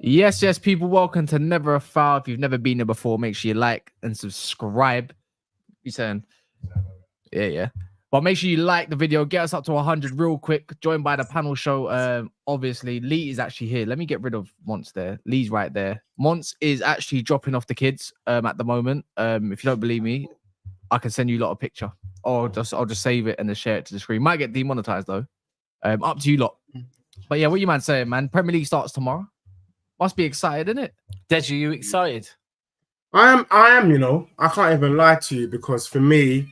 Yes, people, welcome to Never a Foul. If you've never been here before, make sure you like and subscribe. You saying? Yeah. But make sure you like the video, get us up to 100 real quick. Joined by the panel show. Obviously, Lee is actually here. Let me get rid of Monts there. Lee's right there. Monts is actually dropping off the kids at the moment. If you don't believe me, I can send you a lot of picture. Or I'll just save it and then share it to the screen. Might get demonetized though. Up to you lot. But yeah, what you man saying, man? Premier League starts tomorrow. Must be excited, isn't it? Deji, are you excited? I am, you know. I can't even lie to you because for me,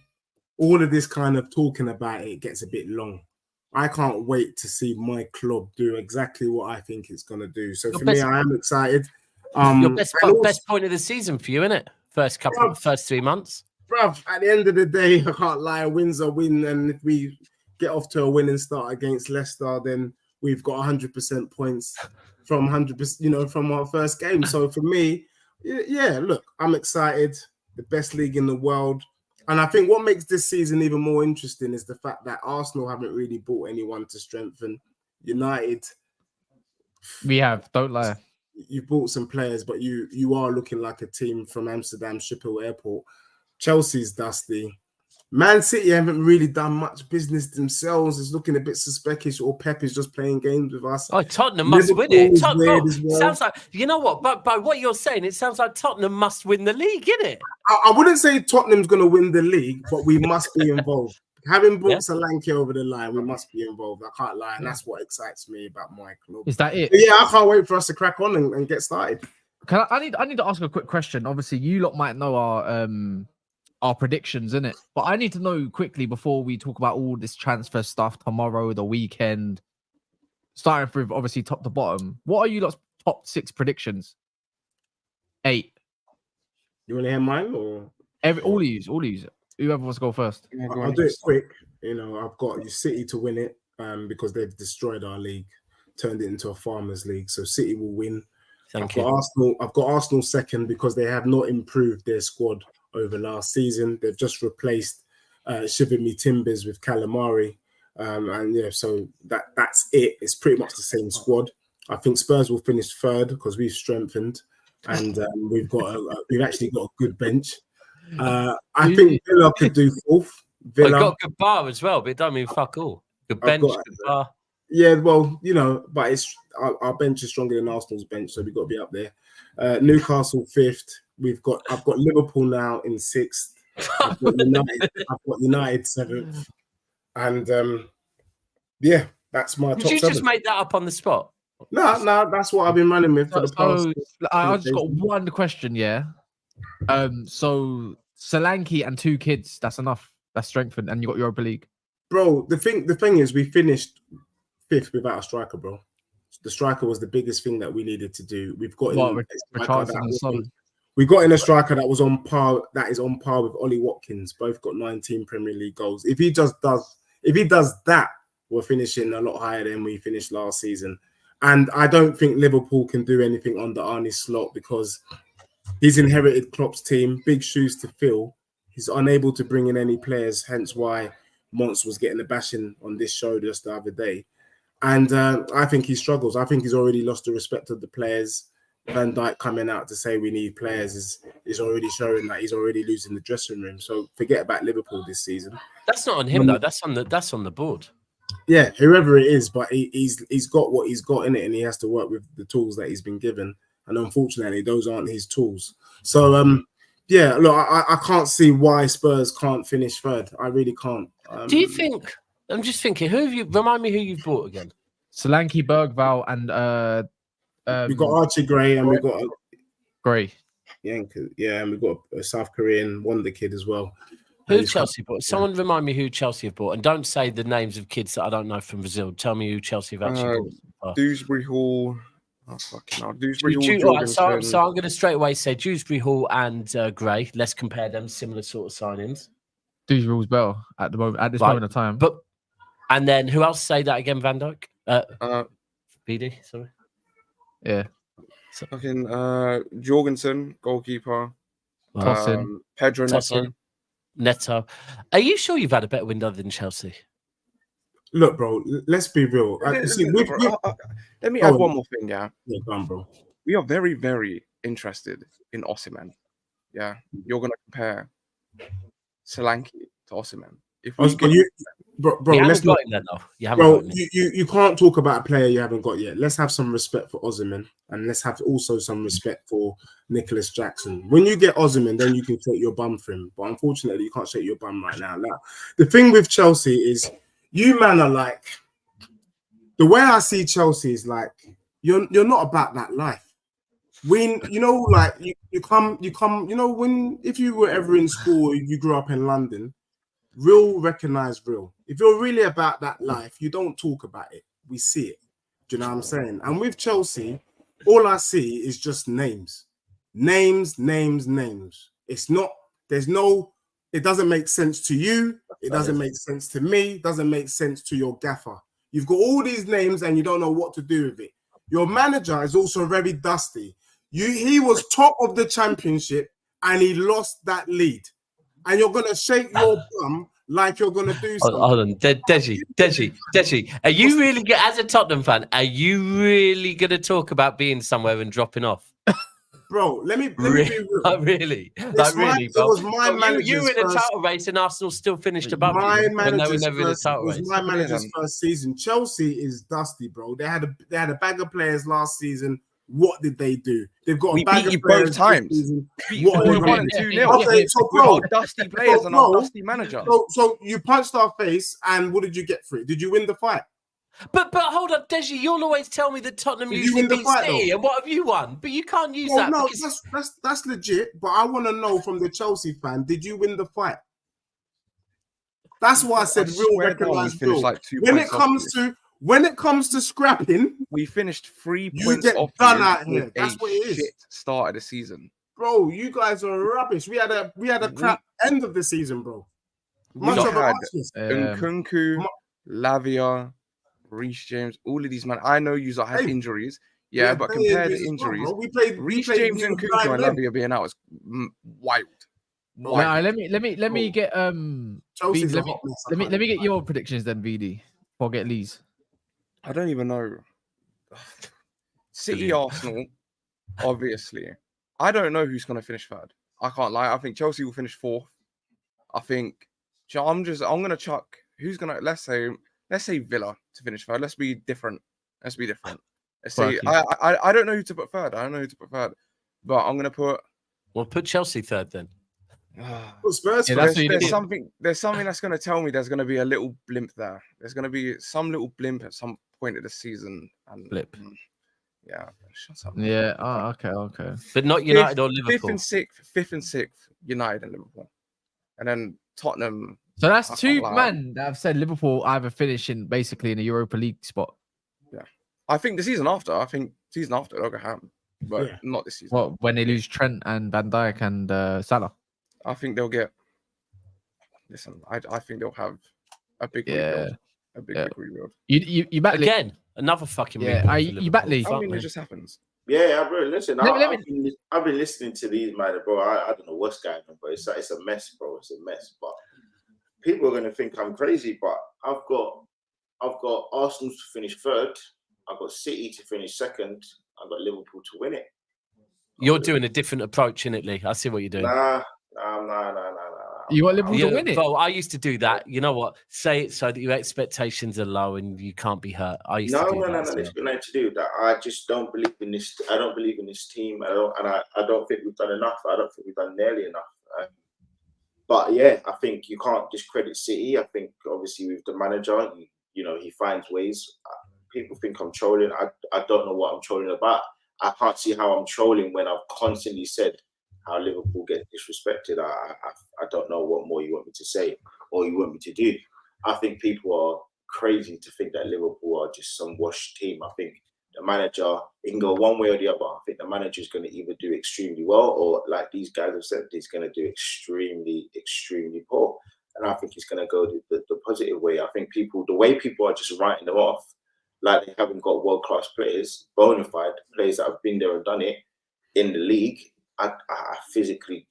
all of this kind of talking about it gets a bit long. I can't wait to see my club do exactly what I think it's going to do. So for me, I am excited. Your best point of the season for you, isn't it? First 3 months. Bruv, at the end of the day, I can't lie. Wins a win. And if we get off to a winning start against Leicester, then we've got 100% points from 100%, you know, from our first game. So for me, yeah, look, I'm excited. The best league in the world. And I think what makes this season even more interesting is the fact that Arsenal haven't really bought anyone to strengthen. United, we have, don't lie. You bought some players, but you are looking like a team from Amsterdam Schiphol Airport. Chelsea's dusty. Man City haven't really done much business themselves. It's looking a bit suspicious, or Pep is just playing games with us. Oh, Tottenham must win it. Sounds like, you know what? But by what you're saying, it sounds like Tottenham must win the league, innit? I wouldn't say Tottenham's going to win the league, but we must be involved. Having brought Solanke over the line, we must be involved. I can't lie, and that's what excites me about my club. Is that it? But yeah, I can't wait for us to crack on and get started. I need to ask a quick question. Obviously, you lot might know our predictions, innit? But I need to know quickly before we talk about all this transfer stuff tomorrow, the weekend, starting with obviously top to bottom. What are you lot's top 6 predictions? 8. You want to hear mine or all of you? Whoever wants to go first. Yeah, I'll do it quick. You know, I've got City to win it because they've destroyed our league, turned it into a farmers league. So City will win. I've got Arsenal second because they have not improved their squad over last season. They've just replaced Shivimi Timbers with Calamari. And yeah, so that's it. It's pretty much the same squad. I think Spurs will finish third because we've strengthened and we've actually got a good bench. I think Villa could do fourth. Villa got a good bar as well, but it don't mean fuck all. Good bench, good bar. Yeah, well, you know, but it's our bench is stronger than Arsenal's bench, so we've got to be up there. Newcastle 5th. I've got Liverpool now in 6th. I've got United 7th. And yeah, that's my top 7. Did you just make that up on the spot? No, that's what I've been running with for the past. I just got one question, yeah. So Solanke and 2 kids, that's enough. That's strengthened, and you got Europa League. Bro, the thing is we finished 5th without a striker, bro. The striker was the biggest thing that we needed to do. We've got we got in a striker that was on par. That is on par with Ollie Watkins. Both got 19 Premier League goals. If he does that, we're finishing a lot higher than we finished last season. And I don't think Liverpool can do anything under Arne Slot because he's inherited Klopp's team, big shoes to fill. He's unable to bring in any players, hence why Monts was getting a bashing on this show just the other day. And I think he struggles. I think he's already lost the respect of the players. Vdyk coming out to say we need players is already showing that he's already losing the dressing room. So forget about Liverpool this season. That's not on him though. That's on the board. Yeah, whoever it is, but he's got what he's got in it, and he has to work with the tools that he's been given. And unfortunately, those aren't his tools. So yeah, look, I can't see why Spurs can't finish third. I really can't. Do you think? I'm just thinking. Who have you? Remind me who you've bought again. Solanke, Bergvall, and we got Archie Gray, and we got Gray. Yeah, and we got a South Korean wonder kid as well. Who Chelsea bought? Someone remind me who Chelsea have bought, and don't say the names of kids that I don't know from Brazil. Tell me who Chelsea have actually bought. Dewsbury Hall. Oh, fucking hell. Dewsbury Hall. So I'm going to straight away say Dewsbury Hall and Gray. Let's compare them. Similar sort of signings. These rules better at the moment, at this moment of time. And then who else say that again? Vdyk? BD, sorry. Yeah. Fucking Jorgensen, goalkeeper. Tosin. Pedro Neto. Are you sure you've had a better window than Chelsea? Look, bro, let's be real. Let me add one more thing, yeah? Yeah, go on, bro. We are very, very interested in Osimhen. Yeah, you're going to compare Solanke to Osimhen. If we bro, you let's haven't got him then, though. You haven't got him. You can't talk about a player you haven't got yet. Let's have some respect for Osimhen, and let's have also some respect for Nicholas Jackson. When you get Osimhen, then you can shake your bum for him. But unfortunately, you can't shake your bum right now. Now, the thing with Chelsea is, you man are like, the way I see Chelsea is like, you're not about that life. When you know, like you come, you know, when if you were ever in school, you grew up in London, real recognize real. If you're really about that life, you don't talk about it. We see it. Do you know what I'm saying? And with Chelsea, all I see is just names. Names. It's not, it doesn't make sense to you. It doesn't make sense to me. It doesn't make sense to your gaffer. You've got all these names and you don't know what to do with it. Your manager is also very dusty. He was top of the championship and he lost that lead. And you're going to shake your bum like you're going to do something. Hold on. Deji. Are you really, as a Tottenham fan, are you really going to talk about being somewhere and dropping off? Bro, let me be real. Really? It Bro. was my manager's you in a title race and Arsenal still finished above my you when they were manager's never in a title was race. my manager's first season. Chelsea is dusty, bro. They had a bag of players last season. What did they do? They've got a bag of players both times. What are they 1 and 2-0. Okay, so bro, with our dusty players and our dusty manager. So you punched our face, and what did you get for it? Did you win the fight? But hold on, Deji, you'll always tell me that Tottenham Did used you to win the beat fight, City, though? and what have you won? But you can't use that. No, because... that's legit. But I want to know from the Chelsea fan: did you win the fight? That's why I said real recognize real. Like when it comes to scrapping, we finished 3 you points get off done out here. That's what it is. Shit start of the season, bro. You guys are rubbish. We had a crap end of the season, bro. We had Nkunku, Lavia, Reece James, all of these man. I know you had injuries, but compared to injuries, Reece James and Nkunku and Lavia being out is wild. Now, let me get VD, let me get your predictions then, VD. Or get Lee's. I don't even know. City, Arsenal, obviously. I don't know who's going to finish third. I can't lie. I think Chelsea will finish fourth. I think I'm going to chuck. Who's going to? Let's say Villa to finish third. Let's be different. Let's say I don't know who to put third. But I'm going to put. Well, put Chelsea third then. Spurs. There's something that's going to tell me there's going to be a little blimp there. There's going to be some little blimp at some point of the season. And blip. Yeah. Shut up. Yeah. Oh, okay. But not United or Liverpool. Fifth and sixth, United and Liverpool, and then Tottenham. So that's two men that have said Liverpool either finishing basically in a Europa League spot. Yeah, I think the season after. They'll go ham, but not this season. Well, when they lose Trent and Vdyk and Salah. I think they'll get. Listen, I think they'll have a big rebuild. A big rebuild. You back again? Another fucking rebuild. You back Lee? I mean, it just happens. Yeah, bro. Listen, I've been listening to these man, bro. I don't know what's going on, but it's a mess, bro. It's a mess. But people are gonna think I'm crazy. But I've got Arsenal to finish third. I've got City to finish second. I've got Liverpool to win it. You're doing a different approach, innit, Lee? I see what you're doing. Nah. You want Liverpool to win it? Well, I used to do that. You know what? Say it so that your expectations are low and you can't be hurt. I used to do that. No. It's got nothing to do with that. I just don't believe in this. I don't believe in this team. I don't think we've done enough. I don't think we've done nearly enough. But yeah, I think you can't discredit City. I think obviously with the manager, he finds ways. People think I'm trolling. I don't know what I'm trolling about. I can't see how I'm trolling when I've constantly said how Liverpool get disrespected. I don't know what more you want me to say or you want me to do. I think people are crazy to think that Liverpool are just some washed team. I think the manager, it can go one way or the other. I think the manager is going to either do extremely well or, like these guys have said, he's going to do extremely, extremely poor. and I think it's going to go the positive way. I think the way people are just writing them off, like they haven't got world-class players, bona fide players that have been there and done it in the league. I physically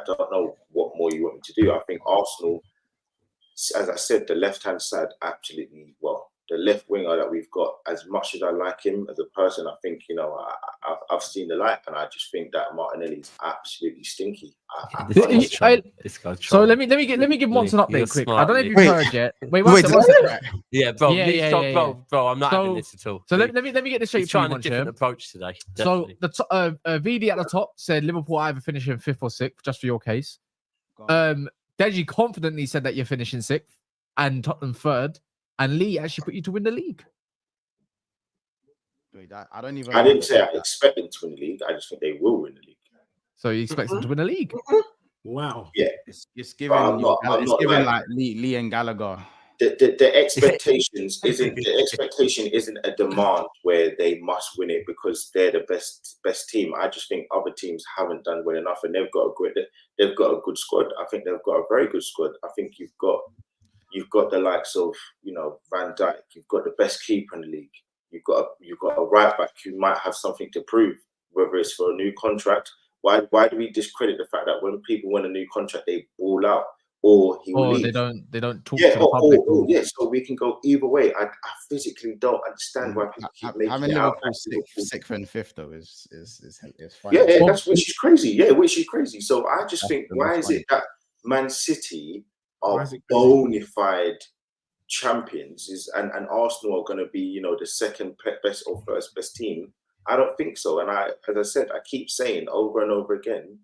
don't know what more you want me to do. I think Arsenal, as I said, the left-hand side, absolutely, well, the left winger that we've got, as much as I like him as a person, I think, you know, I've seen the light, and I just think that Martinelli is absolutely stinky. So let me give Monts an update quick. I don't know if you've heard yet. Wait, yeah, bro. Yeah. Bro, I'm not having this at all. So let me get this straight. He's trying a different approach today. Definitely. So the VD at the top said Liverpool either finishing 5th or 6th, just for your case. Deji confidently said that you're finishing 6th and Tottenham 3rd, and Lee actually put you to win the league. Wait, I don't even. I didn't say I expect them to win the league. I just think they will win the league. So you expect them to win the league? Wow. Yeah, it's given. It's given like Lee and Gallagher. The expectation isn't a demand where they must win it because they're the best team. I just think other teams haven't done well enough, and they've got a good squad. I think they've got a very good squad. I think you've got the likes of, you know, Vdyk. You've got the best keeper in the league. You've got a right back who might have something to prove, whether it's for a new contract. Why do we discredit the fact that when people win a new contract they ball out? Or he will leave. They don't talk to the public. Yeah, so we can go either way. I physically don't understand why people keep making having it out. Liverpool 6th and 5th though is fine. Yeah, that's which is crazy. Yeah, which is crazy. So I just think, why is it that Man City are bona fide champions and Arsenal are going to be, you know, the second best or first best team? I don't think so. And as I said, I keep saying over and over again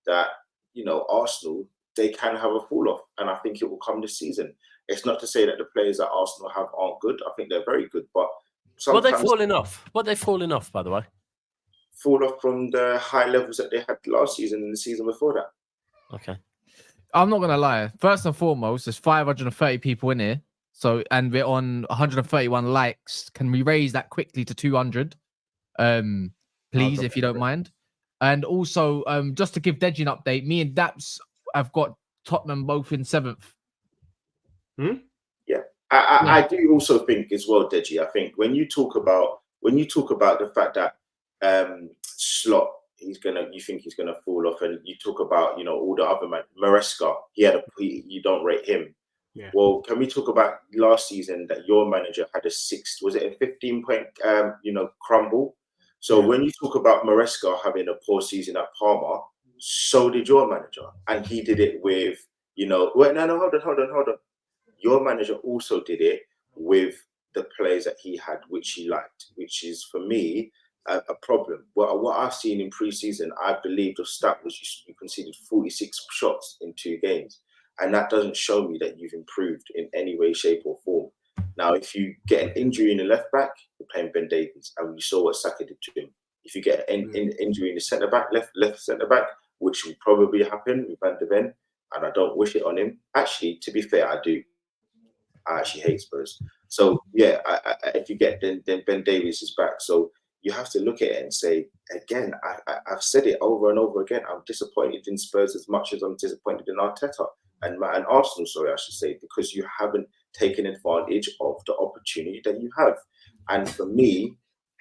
that, you know, Arsenal, they can have a fall off, and I think it will come this season. It's not to say that the players that Arsenal have aren't good. I think they're very good, but sometimes what they falling off, by the way? Fall off from the high levels that they had last season and the season before that. Okay. I'm not gonna lie. First and foremost, there's 530 people in here, and we're on 131 likes. Can we raise that quickly to 200? Please, if you don't mind. And also, just to give Deji an update, me and Daps have got Tottenham both in 7th. Yeah, I do also think as well, Deji. I think when you talk about the fact that Slot, you think he's gonna fall off, and you talk about, you know, all the other man, Maresca, you don't rate him. Yeah. Well, can we talk about last season that your manager had a 15-point crumble? So when you talk about Maresca having a poor season at Parma, so did your manager, and he did it with, you know. Wait, no, hold on. Your manager also did it with the players that he had, which he liked, which is for me a problem. Well, what I've seen in pre-season, I believe the stat was you conceded 46 shots in 2 games, and that doesn't show me that you've improved in any way, shape, or form. Now, if you get an injury in the left back, you're playing Ben Davies, and we saw what Saka did to him. If you get an injury in the centre back, left centre back, which will probably happen with Van de Ven, and I don't wish it on him. Actually, to be fair, I do. I actually hate Spurs. So yeah, if you get then Ben Davies is back. So you have to look at it and say, again, I've said it over and over again. I'm disappointed in Spurs as much as I'm disappointed in Arteta and Arsenal. Sorry, I should say, because you haven't taken advantage of the opportunity that you have. And for me,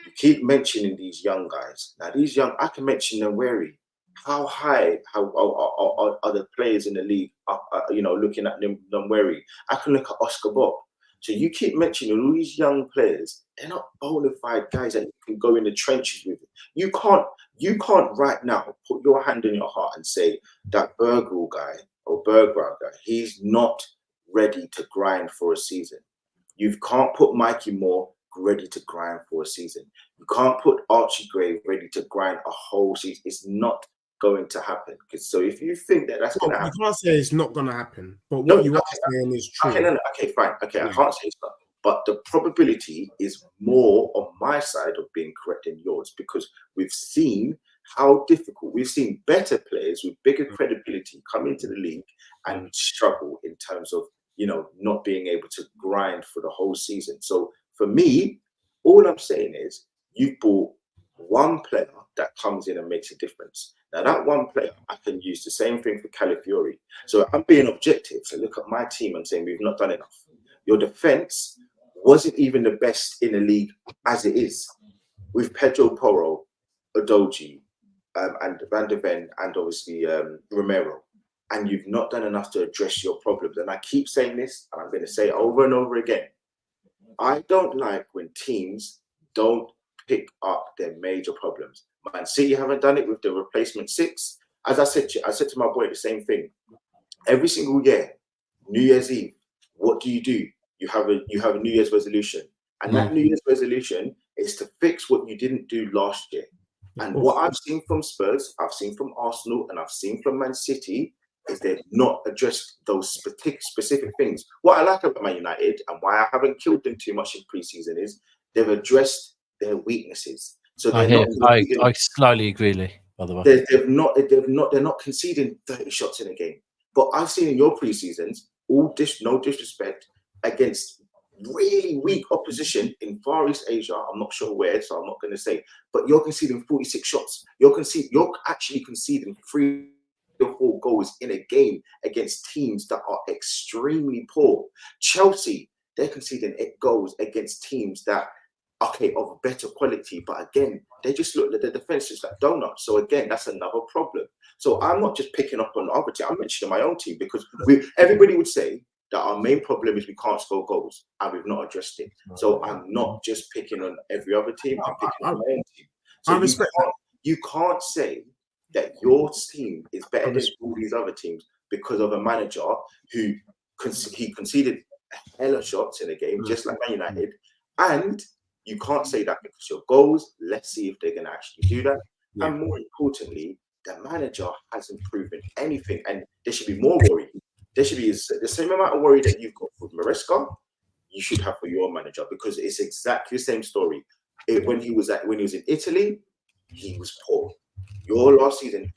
you keep mentioning these young guys. Now, I can mention them wary. How high are the players in the league? Looking at them wary. I can look at Oscar Bob. So you keep mentioning all these young players. They're not bona fide guys that you can go in the trenches with. You can't right now put your hand on your heart and say that Bergwijn guy, he's not ready to grind for a season. You can't put Mikey Moore ready to grind for a season. You can't put Archie Gray ready to grind a whole season. It's not going to happen. So if you think that that's going to happen, you can't say it's not going to happen. But what you are saying is true. Okay, fine. Okay, I can't say it's not. But the probability is more on my side of being correct than yours, because we've seen how difficult. We've seen better players with bigger credibility come into the league and struggle in terms of, not being able to grind for the whole season. So for me, all I'm saying is you've bought one player that comes in and makes a difference. Now, that one player, I can use the same thing for Calafiori. So I'm being objective. So look at my team and saying we've not done enough. Your defense wasn't even the best in the league as it is, with Pedro Porro, Udogie, and Van de Ven, and obviously Romero. And you've not done enough to address your problems. And I keep saying this, and I'm going to say it over and over again. I don't like when teams don't pick up their major problems. Man City haven't done it with the replacement 6. As I said to my boy the same thing. Every single year, New Year's Eve, what do? You have a New Year's resolution, and that New Year's resolution is to fix what you didn't do last year. And what I've seen from Spurs, I've seen from Arsenal, and I've seen from Man City is they've not addressed those specific things. What I like about Man United and why I haven't killed them too much in pre-season is they've addressed their weaknesses. So I slowly agree, Lee, by the way. They're not conceding 30 shots in a game. But I've seen in your pre-seasons, no disrespect, against really weak opposition in Far East Asia. I'm not sure where, so I'm not going to say. But you're conceding 46 shots. You're actually conceding 3 or 4 goals in a game against teams that are extremely poor. Chelsea, they're conceding 8 goals against teams that, okay, of better quality, but again, they just look at the defense just like donuts. So again, that's another problem. So I'm not just picking up on other team. I'm mentioning my own team because everybody would say that our main problem is we can't score goals, and we've not addressed it. So I'm not just picking on every other team. I'm picking on my own team. So you can't say that your team is better than all these other teams because of a manager who he conceded a hell of shots in a game, just like Man United, and you can't say that because your goals. Let's see if they're going to actually do that. Yeah. And more importantly, the manager hasn't proven anything, and there should be more worry. There should be the same amount of worry that you've got for Maresca, you should have for your manager, because it's exactly the same story. When he was in Italy, he was poor. Your last season,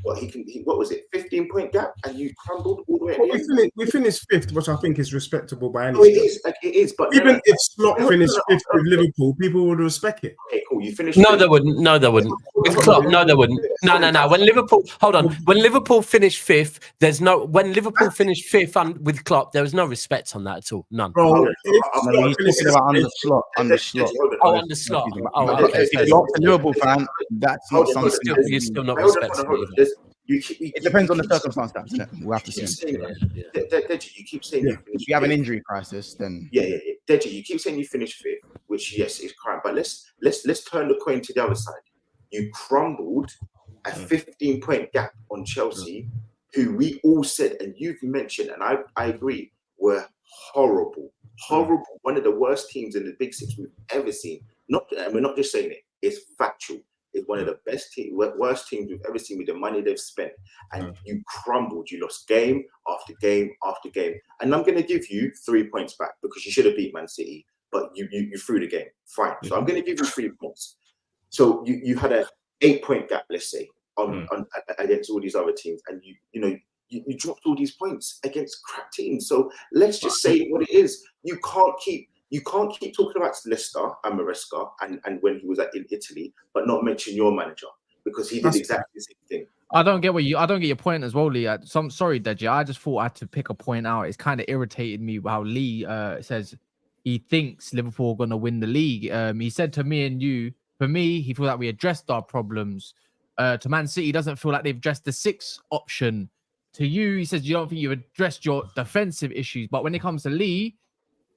what was it, 15-point gap, and you crumbled all the way. Well, we finished 5th, which I think is respectable by any. No, it is. But even if Slot finished 5th with Liverpool, people would respect it. Okay, cool. You finished. No, they wouldn't. No, they wouldn't. With Klopp, no, they wouldn't. No. When Liverpool finished 5th, there's no. When Liverpool finished 5th with Klopp, there was no respect on that at all. None. Bro, he's talking about under Slot. Under Slot. Oh, under Slot. If you're a Liverpool fan, that's not something. You're still not respectful. It depends on the circumstance, isn't it? We'll have to see. Deji, you keep saying if you have an injury crisis, then Deji, you keep saying you finished 5th, which yes is crime. But let's turn the coin to the other side. You crumbled a 15-point gap on Chelsea, who we all said, and you've mentioned, and I agree, were horrible. One of the worst teams in the Big 6 we've ever seen. And we're not just saying it; it's factual. It's one of the worst teams we've ever seen with the money they've spent. And you crumbled. You lost game after game after game. And I'm going to give you 3 points back because you should have beat Man City, but you threw the game. Fine. So I'm going to give you 3 points. So you had an 8-point gap, let's say, on against all these other teams, and you dropped all these points against crap teams. So let's just say what it is. You can't keep talking about Leicester and Maresca and when he was in Italy, but not mention your manager because he did exactly the same thing. I don't get your point as well, Lee. Sorry, Deji. I just thought I had to pick a point out. It's kind of irritated me how Lee says he thinks Liverpool are going to win the league. He said to me and you, for me, he feels like we addressed our problems. To Man City, he doesn't feel like they've addressed the 6 option. To you, he says you don't think you've addressed your defensive issues. But when it comes to Lee,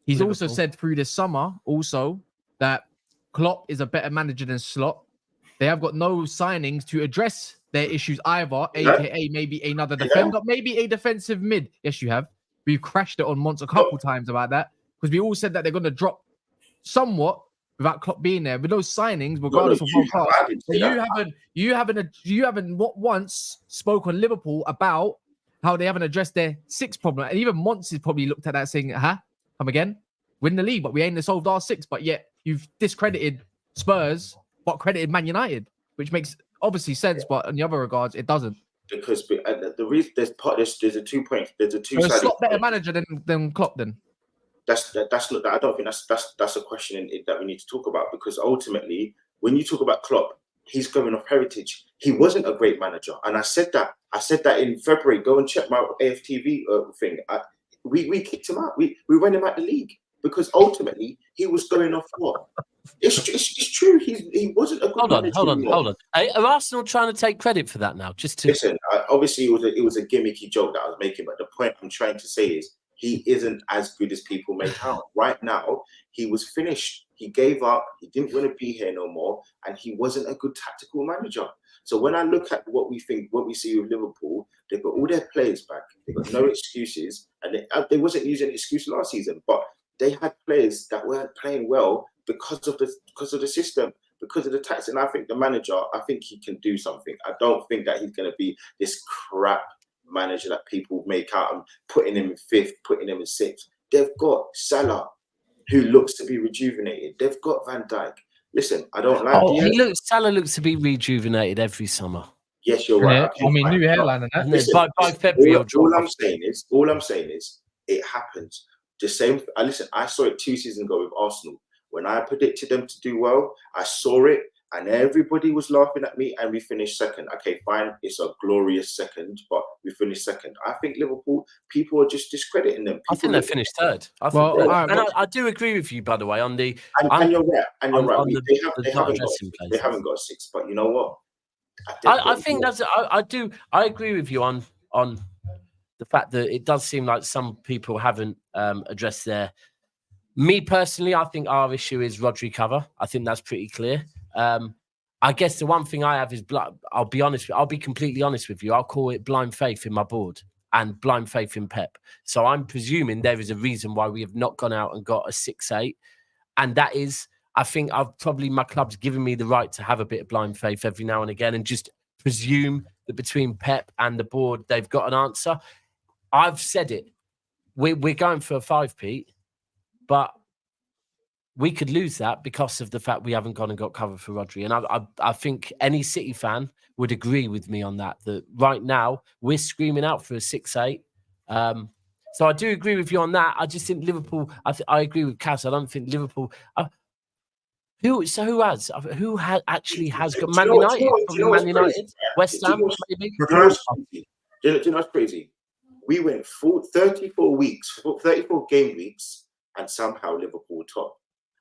he's also said through this summer that Klopp is a better manager than Slot. They have got no signings to address their issues either, aka maybe another defender, maybe a defensive mid. Yes, you have. We've crashed it on Mons a couple times about that because we all said that they're going to drop somewhat without Klopp being there. With those signings, regardless of world class, you haven't once spoke on Liverpool about how they haven't addressed their 6 problem. And even Mons has probably looked at that saying, come again, win the league, but we ain't solved our 6. But yet you've discredited Spurs, but credited Man United, which makes obviously sense, but in the other regards, it doesn't. Because the reason there's a 2 point, there's a 2 sided. Slot better manager than Klopp then. That's not. I don't think that's a question that we need to talk about because ultimately when you talk about Klopp, he's going off heritage. He wasn't a great manager, and I said that. I said that in February. Go and check my AFTV thing. We kicked him out. We ran him out the league because ultimately he was going off what? It's true. He wasn't a good manager. Hold on. Are Arsenal trying to take credit for that now? Just to listen, obviously it was a gimmicky joke that I was making, but the point I'm trying to say is he isn't as good as people make out. Right now, he was finished. He gave up. He didn't want to be here no more, and he wasn't a good tactical manager. So when I look at what we see with Liverpool, they've got all their players back. They've got no excuses, and they wasn't using an excuse last season, but they had players that weren't playing well because of the system, because of the tactics. And I think the manager, I think he can do something. I don't think that he's going to be this crap manager that people make out and putting him in 5th, putting him in 6th. They've got Salah, who looks to be rejuvenated. They've got Van Dijk. Listen, I don't like. Salah looks to be rejuvenated every summer. Yes, you're right. Yeah, I mean, new hairline and that. Listen, by February, all I'm saying is, it happens. The same. Listen, I saw it 2 seasons ago with Arsenal. When I predicted them to do well, I saw it, and everybody was laughing at me, and we finished 2nd. Okay, fine, it's a glorious 2nd, but we finished 2nd. I think Liverpool, people are just discrediting them. I think they finished 3rd. I do agree with you, by the way, on the. And you're right. And you're right. They haven't got a 6, but you know what? I think that's. I agree with you on the fact that it does seem like some people haven't addressed their. Me personally, I think our issue is Rodri cover. I think that's pretty clear. I guess the one thing I have is, I'll be completely honest with you. I'll call it blind faith in my board and blind faith in Pep. So I'm presuming there is a reason why we have not gone out and got a 6-8. And that is, I think my club's given me the right to have a bit of blind faith every now and again and just presume that between Pep and the board, they've got an answer. I've said it. We're going for a 5, Pete. But we could lose that because of the fact we haven't gone and got cover for Rodri. And I think any City fan would agree with me on that right now we're screaming out for a 6-8. So I do agree with you on that. I just think Liverpool, I agree with Cass. I don't think Liverpool... Who actually has got Man United? Man United? West Ham, maybe? Do you know what's crazy? We went 34 game weeks, and somehow Liverpool top.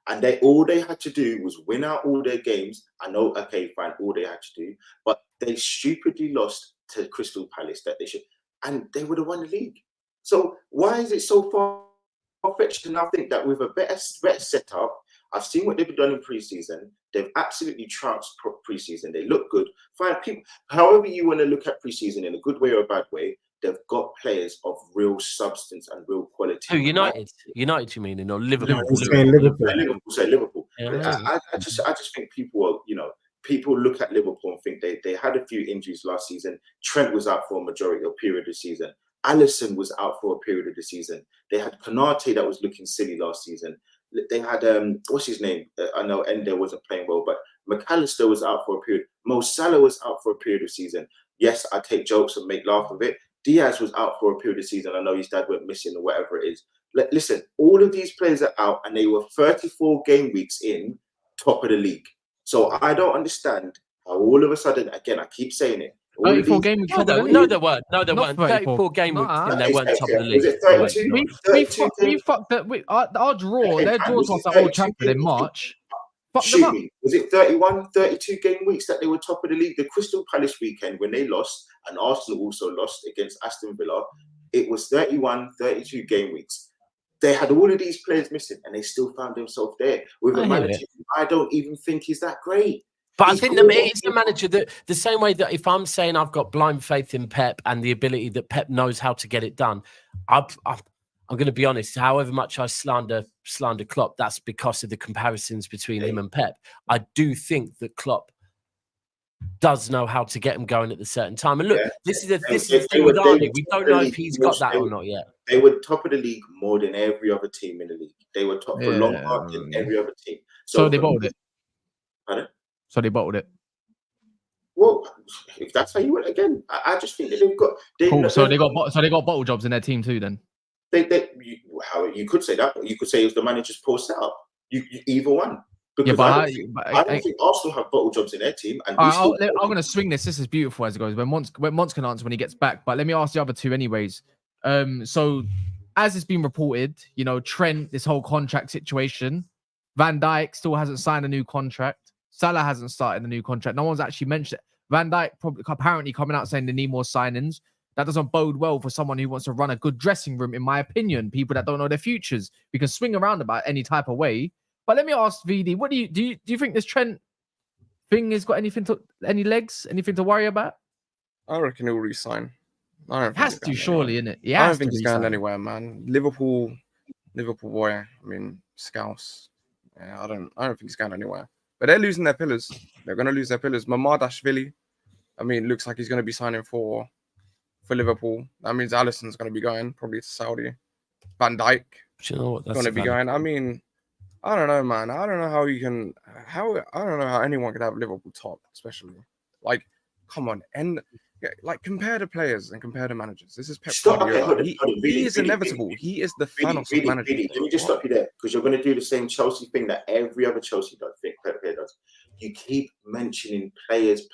And all they had to do was win out all their games. I know, okay, fine, all they had to do. But they stupidly lost to Crystal Palace that they should. And they would have won the league. So why is it so far-fetched? And I think that with a better setup, I've seen what they've done in pre-season. They've absolutely trounced pre-season. They look good. Fine, people, however you want to look at pre-season, in a good way or a bad way, they've got players of real substance and real quality. Oh, United, you mean, or Liverpool? Liverpool. Yeah. I just think people are, people look at Liverpool and think they had a few injuries last season. Trent was out for a majority of period of the season. Alisson was out for a period of the season. They had Konate that was looking silly last season. They had what's his name? I know Ender wasn't playing well, but McAllister was out for a period. Mo Salah was out for a period of season. Yes, I take jokes and make laugh of it. Diaz was out for a period of season. I know his dad went missing or whatever it is. Listen, all of these players are out, and they were 34 game weeks in, top of the league. So I don't understand how all of a sudden, again, I keep saying it. 34 game weeks. No, there weren't. 34 game weeks, and they weren't top of the league. Was it 32? We fucked that. Our draw, their draw to us at Old Trafford in March. Shoot me. Was it 31, 32 game weeks that they were top of the league? The Crystal Palace weekend when they lost, and Arsenal also lost against Aston Villa, it was 31, 32 game weeks. They had all of these players missing, and they still found themselves there with a manager I don't even think is that great. But I think it's the manager that the same way that if I'm saying I've got blind faith in Pep and the ability that Pep knows how to get it done, I'm going to be honest. However much I slander Klopp, that's because of the comparisons between him and Pep. I do think that Klopp does know how to get him going at a certain time. And look, this is the thing with Arnie. We don't know if he's got that or not yet. They were top of the league more than every other team in the league. They were top for longer than every other team. So they bottled it. Pardon? So they bottled it. Well, if that's how you want, again, I just think that they've got. Cool. So they got bottle jobs in their team too. Then you could say that. Or you could say it was the manager's poor setup. You either one. Because but I don't think Arsenal have bottle jobs in their team. And I'm going to swing this. This is beautiful as it goes. When Mons can answer when he gets back. But let me ask the other two anyways. So as it's been reported, you know, Trent, this whole contract situation, Vdyk still hasn't signed a new contract. Salah hasn't started a new contract. No one's actually mentioned it. Vdyk apparently coming out saying they need more signings. That doesn't bode well for someone who wants to run a good dressing room, in my opinion. People that don't know their futures, we can swing around about any type of way. But let me ask VD, what do you think this Trent thing has got any legs, anything to worry about? I reckon he'll resign. I don't It has to, surely, innit? I don't think he's going anywhere, man. Liverpool boy. I mean, Scouse. Yeah, I don't think he's going anywhere. But they're losing their pillars. They're going to lose their pillars. Mamadashvili, I mean, looks like he's going to be signing for Liverpool. That means Alisson's going to be going probably to Saudi. Van Dijk, you know what? That's going to be going. I mean, I don't know, man. I don't know how you can. I don't know how anyone could have Liverpool top, especially. Like, come on, and like compare the players and compare the managers. This is Pep Guardiola. He is inevitable. He is the Thanos of managers. Let me just stop you there, because you're going to do the same Chelsea thing that every other Chelsea Pep does. You keep mentioning players,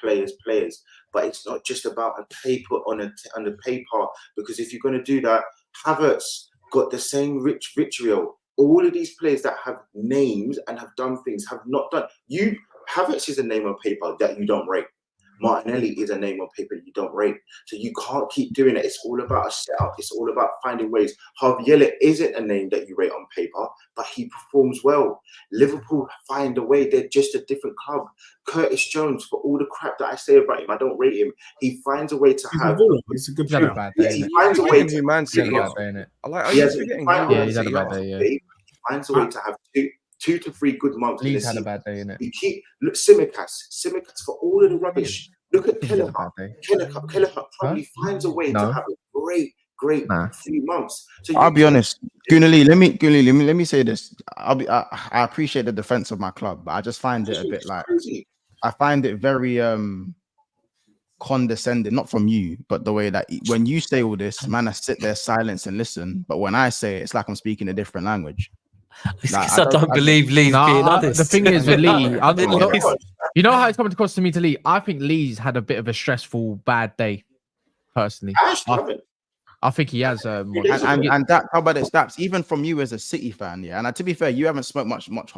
but it's not just about a paper on the paper. Because if you're going to do that, Havertz got the same vitriol. All of these players that have names and have done things have not done. Havertz is a name on paper that you don't rate. Martinelli is a name on paper you don't rate. So you can't keep doing it. It's all about a setup. It's all about finding ways. Javier isn't a name that you rate on paper, but he performs well. Liverpool find a way. They're just a different club. Curtis Jones, for all the crap that I say about him, I don't rate him. He finds a way to have. It's a good He's had a bad day. He finds a way to. He's had a bad day. He's had a bad day. He finds a way to have 2 to 3 good months. He's had a bad day, innit? Look, Simicast for all of the rubbish. Look at Kelleher. Kelleher probably finds a way to have a great 3 months. So I'll be honest, Gunali, let me say this. I appreciate the defense of my club, but I just find it a bit like crazy. I find it very condescending, not from you, but the way that when you say all this, man, I sit there silence and listen. But when I say it, it's like I'm speaking a different language. Because I don't believe Lee's being honest. The thing is with Lee, you know how it's coming across to me to Lee. I think Lee's had a bit of a stressful, bad day. Personally, I think he has. And that, how about this? That's even from you as a City fan, yeah. And to be fair, you haven't smoked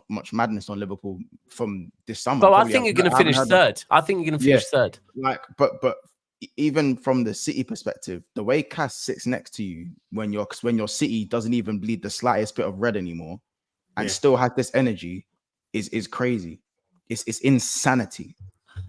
much madness on Liverpool from this summer. But I think you're going to finish third. I think you're going to finish third. Like, but even from the City perspective, the way Cass sits next to you when your City doesn't even bleed the slightest bit of red anymore, and still has this energy, is crazy. It's insanity.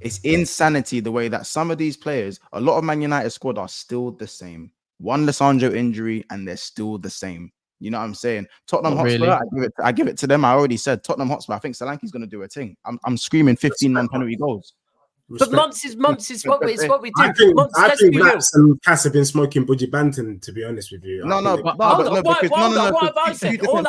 It's insanity the way that some of these players, a lot of Man United squad are still the same. One Lissandro injury and they're still the same. You know what I'm saying? Tottenham Hotspur, I give it to them. I already said Tottenham Hotspur. I think Solanke's going to do a thing. I'm screaming 15 non-penalty goals. But months is what we do. I think Max and Cass have been smoking Budgie Banton, to be honest with you. What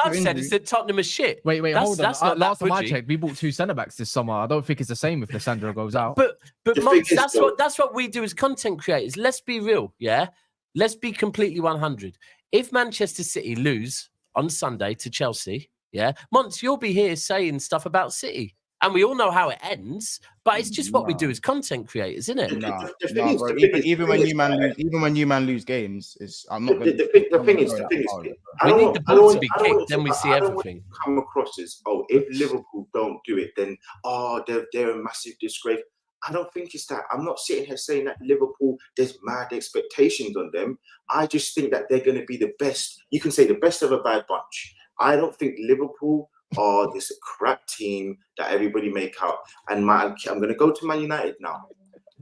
I've said is that Tottenham is shit. Wait, hold on. Last time I checked, we bought 2 centre-backs this summer. I don't think it's the same if Lissandro goes out. But that's what we do as content creators. Let's be real, yeah? Let's be completely 100. If Manchester City lose on Sunday to Chelsea, yeah, Monts, you'll be here saying stuff about City. And we all know how it ends, but it's just what we do as content creators, isn't it? Even when you man lose games, I'm not. The thing is, we need the ball to be kicked, then we see everything. Come across as if Liverpool don't do it, then they're a massive disgrace. I don't think it's that. I'm not sitting here saying that Liverpool, there's mad expectations on them. I just think that they're going to be the best. You can say the best of a bad bunch. I don't think Liverpool are this crap team that everybody make out. And I'm going to go to Man United now.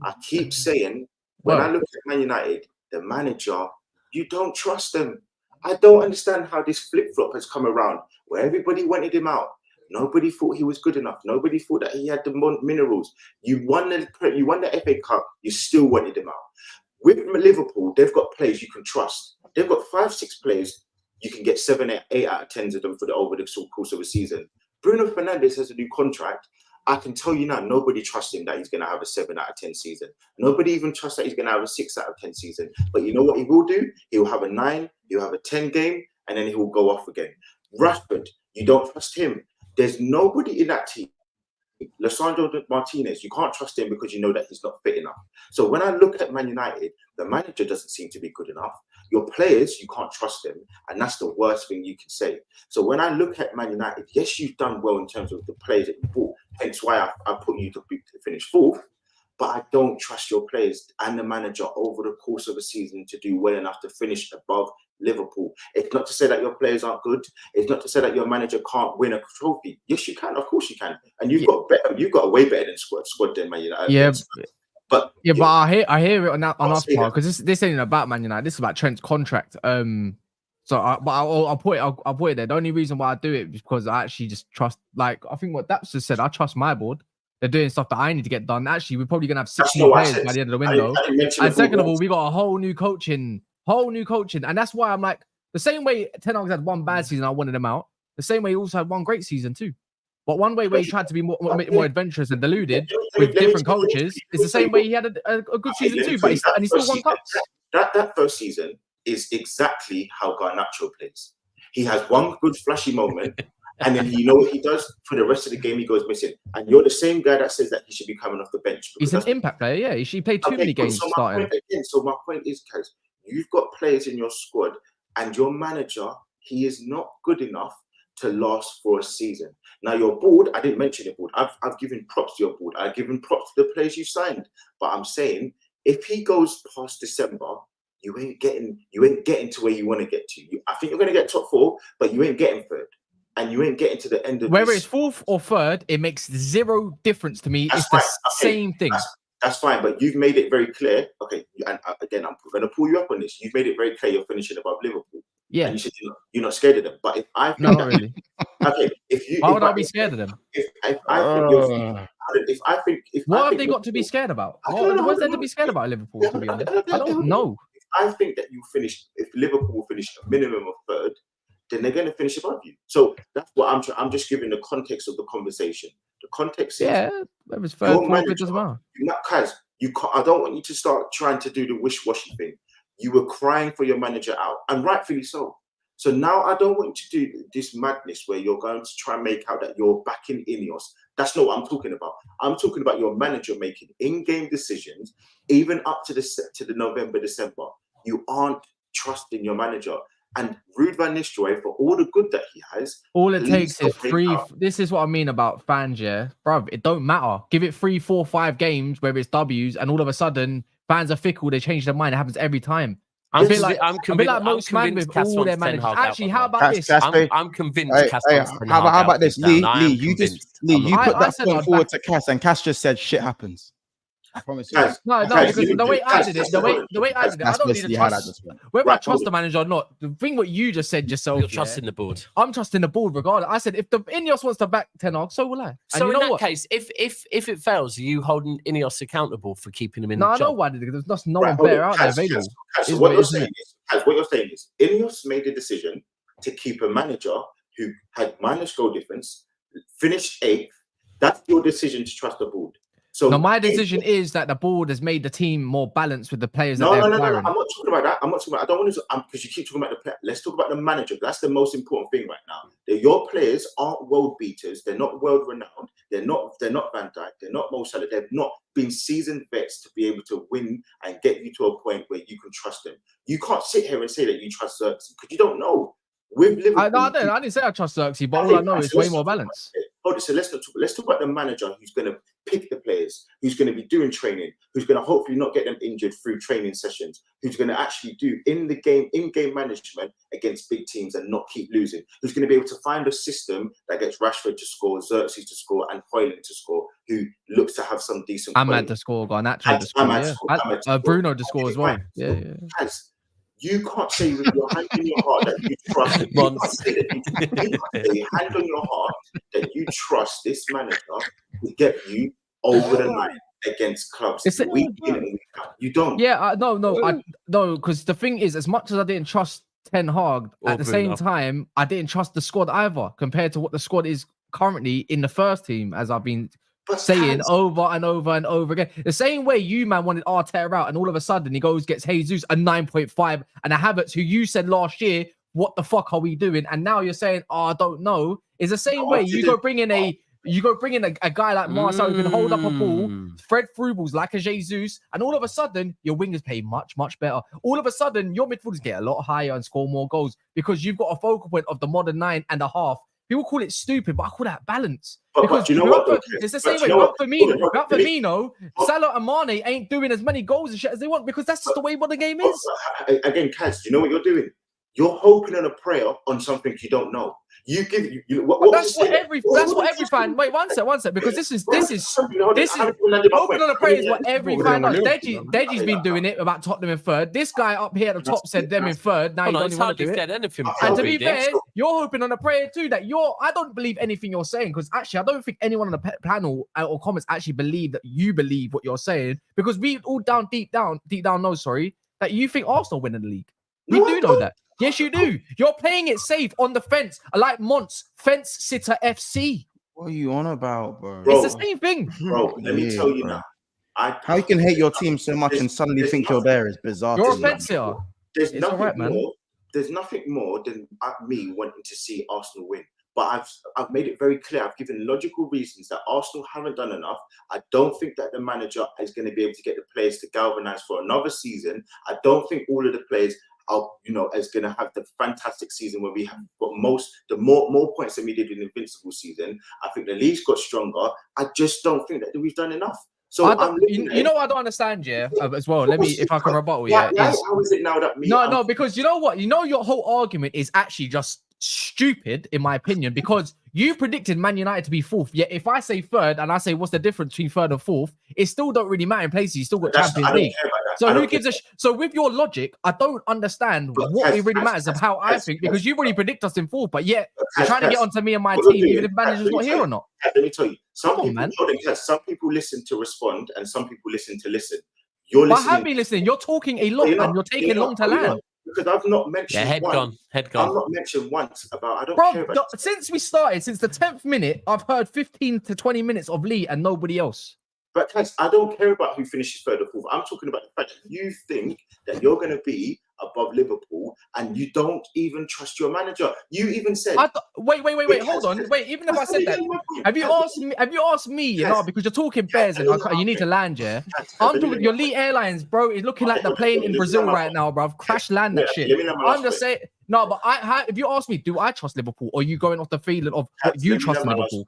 I keep saying, when I look at Man United, the manager, you don't trust them. I don't understand how this flip-flop has come around, where everybody wanted him out. Nobody thought he was good enough. Nobody thought that he had the minerals. You won the FA Cup, you still wanted him out. With Liverpool, they've got players you can trust. They've got 5-6 players you can get 7, 8 out of 10s of them over the course of a season. Bruno Fernandes has a new contract. I can tell you now, nobody trusts him that he's going to have a 7 out of 10 season. Nobody even trusts that he's going to have a 6 out of 10 season. But you know what he will do? He'll have a 9, he'll have a 10 game, and then he will go off again. Rashford, you don't trust him. There's nobody in that team. Lisandro Martinez, you can't trust him because you know that he's not fit enough. So when I look at Man United, the manager doesn't seem to be good enough. Your players, you can't trust them, and that's the worst thing you can say. So when I look at Man United, yes, you've done well in terms of the players that you bought. Hence why I put you to finish fourth. But I don't trust your players and the manager over the course of a season to do well enough to finish above Liverpool. It's not to say that your players aren't good. It's not to say that your manager can't win a trophy. Yes, you can. Of course you can. And you've got better. You've got a way better than squad than Man United. Yeah. But But I hear it on us part because this ain't about Man United. This is about Trent's contract. I'll put it there. The only reason why I do it is because I actually just trust. Like I think what Daps just said. I trust my board. They're doing stuff that I need to get done. Actually, we're probably gonna have 16 players by the end of the window. And second of all, we got a whole new coaching, and that's why I'm like the same way Ten Hag's had one bad season. I wanted him out. The same way he also had one great season too. But one way where he tried to be more adventurous and deluded with different coaches is the same way he had a good season too. But he still won cups. That first season is exactly how Garnacho plays. He has one good flashy moment. And then you know what he does for the rest of the game, he goes missing. And you're the same guy that says that he should be coming off the bench. He's an impact player, yeah. He played too many games starting. So my point is, Kaz, you've got players in your squad and your manager, he is not good enough to last for a season. Now your board, I didn't mention your board. I've given props to your board. I've given props to the players you signed. But I'm saying if he goes past December, you ain't getting to where you want to get to. I think you're going to get top 4, but you ain't getting third. And you ain't getting to the end of whether it's fourth or third, it makes zero difference to me. It's the same thing. That's fine, but you've made it very clear. Okay, and again, I'm going to pull you up on this. You've made it very clear you're finishing above Liverpool. Yeah, and you said you're not scared of them. But if I think not really. Okay, why would I be scared of them? What have they got to be scared about? What's there to be scared about Liverpool? To be honest, I don't know. I think that if Liverpool will finish a minimum of third, then they're going to finish above you. So that's what I'm just giving the context of the conversation. The context is whether it's third, fourth, it doesn't matter. Kaz, I don't want you to start trying to do the wish-washy thing. You were crying for your manager out, and rightfully so. So now I don't want you to do this madness where you're going to try and make out that you're backing Ineos. That's not what I'm talking about. I'm talking about your manager making in-game decisions, even up to the November, December. You aren't trusting your manager. And Ruud van Nistelrooy, for all the good that he has, all it takes is 3. This is what I mean about fans, yeah, bruv. It don't matter. Give it 3, 4, 5 games where it's W's, and all of a sudden fans are fickle. They change their mind. It happens every time. I'm convinced most man with all their managers. Actually, how about this? I'm convinced. How about this, Lee? You put that point forward to Cass, and Cass just said shit happens. I promise you. No, because the way I did it, I don't need to trust. Whether I trust the manager or not, the thing what you just said yourself, you're trusting the board. I'm trusting the board regardless. I said if the Ineos wants to back Ten Hag, so will I. So in that case, if it fails, are you holding Ineos accountable for keeping him in the job? No, I know why, because there's no one better out there available. So what you're saying is Ineos made a decision to keep a manager who had minus goal difference, finished 8th. That's your decision to trust the board. So my decision is that the board has made the team more balanced with the players. No. I'm not talking about that. I don't want to, because you keep talking about the player. Let's talk about the manager. That's the most important thing right now. Your players aren't world beaters. They're not world renowned. They're not Van Dijk. They're not Mo Salah. They've not been seasoned vets to be able to win and get you to a point where you can trust them. You can't sit here and say that you trust Xerxes because you don't know. With Liverpool, I didn't say I trust Xerxes, but all I know is way more balanced. So let's talk about the manager who's going to pick the players, who's going to be doing training, who's going to hopefully not get them injured through training sessions, who's going to actually do in-game management against big teams and not keep losing, who's going to be able to find a system that gets Rashford to score, Xerxes to score, and Højlund to score, who looks to have some decent. Ahmad to score, Garnacho to score, Bruno to score as well. Yeah. You can't say with your hand in your heart that you trust. You can't say hand on your heart that you trust this manager to get you over the line against clubs. Week in and week out. You don't. Yeah, no, because the thing is, as much as I didn't trust Ten Hag, at the same time, I didn't trust the squad either, compared to what the squad is currently in the first team, as I've been saying over and over and over again. The same way you, man, wanted Arteta out, and all of a sudden he gets Jesus a 9.5, and a Havertz, who you said last year what the fuck are we doing? And now you're saying, oh, I don't know. It's the same No, way I you didn't. go bring in a guy like Marcel who can hold up a ball, thread through balls like a Jesus, and all of a sudden your wingers play much, much better. All of a sudden your midfielders get a lot higher and score more goals because you've got a focal point of the modern 9.5. People call it stupid, but I call that balance. But you know what? Though, It's the but same you way. know what? Without Firmino, Salah and Mane ain't doing as many goals and shit as they want because that's just the way what the game is. Again, Kaz, do you know what you're doing? You're hoping on a prayer on something you don't know. You give That's what every fan. Wait, one sec, because this is hoping on a prayer is what every fan does. Deji's been doing it about Tottenham in third. This guy up here at the top said them in third. Now you don't even want to do it. Anything. And to be fair, you're hoping on a prayer too that I don't believe anything you're saying because actually I don't think anyone on the panel or comments actually believe that you believe what you're saying because we all deep down know, that you think Arsenal win in the league. We do know that. Yes, you do. You're playing it safe on the fence, like Mons, fence sitter FC. What are you on about, bro? It's the same thing. Bro, let me tell you now. How you can hate your team so much and suddenly think you're there is bizarre. You're a fence sitter. There's nothing more than me wanting to see Arsenal win. But I've made it very clear. I've given logical reasons that Arsenal haven't done enough. I don't think that the manager is going to be able to get the players to galvanize for another season. I don't think all of the players is going to have the fantastic season where we have got more points than we did in the Invincible season. I think the league's got stronger. I just don't think that we've done enough. So you know what I don't understand, as well. Let me, if I can rebuttal, how is it now that me? No, because you know what? You know your whole argument is actually just stupid, in my opinion, because you predicted Man United to be fourth. Yet if I say third and I say what's the difference between third and fourth, it still don't really matter in places. You still got Champions League. So who gives a so with your logic, I don't understand what it really matters of how I think because you've already predicted us in fourth, but yet you're trying to get onto me and my team, even if manager's not here or not. Let me tell you, some people listen to respond and some people listen to listen. You're listening. I have been listening. You're talking a lot and you're taking long to land. Because I've not mentioned head gone. I've not mentioned once about I don't care about since we started, since the 10th minute, I've heard 15 to 20 minutes of Lee and nobody else. But guys, I don't care about who finishes third or fourth. I'm talking about the fact that you think that you're going to be above Liverpool and you don't even trust your manager. You even said, wait, hold on. Wait, even if I said that, have you asked me, you know, because you're talking bears and you need to land, yeah? I'm talking, your Lee Airlines, bro, is looking like the plane in Brazil right now, bro. Crash land that shit. I'm just saying, no, but if you ask me, do I trust Liverpool or are you going off the feeling of what you trust Liverpool?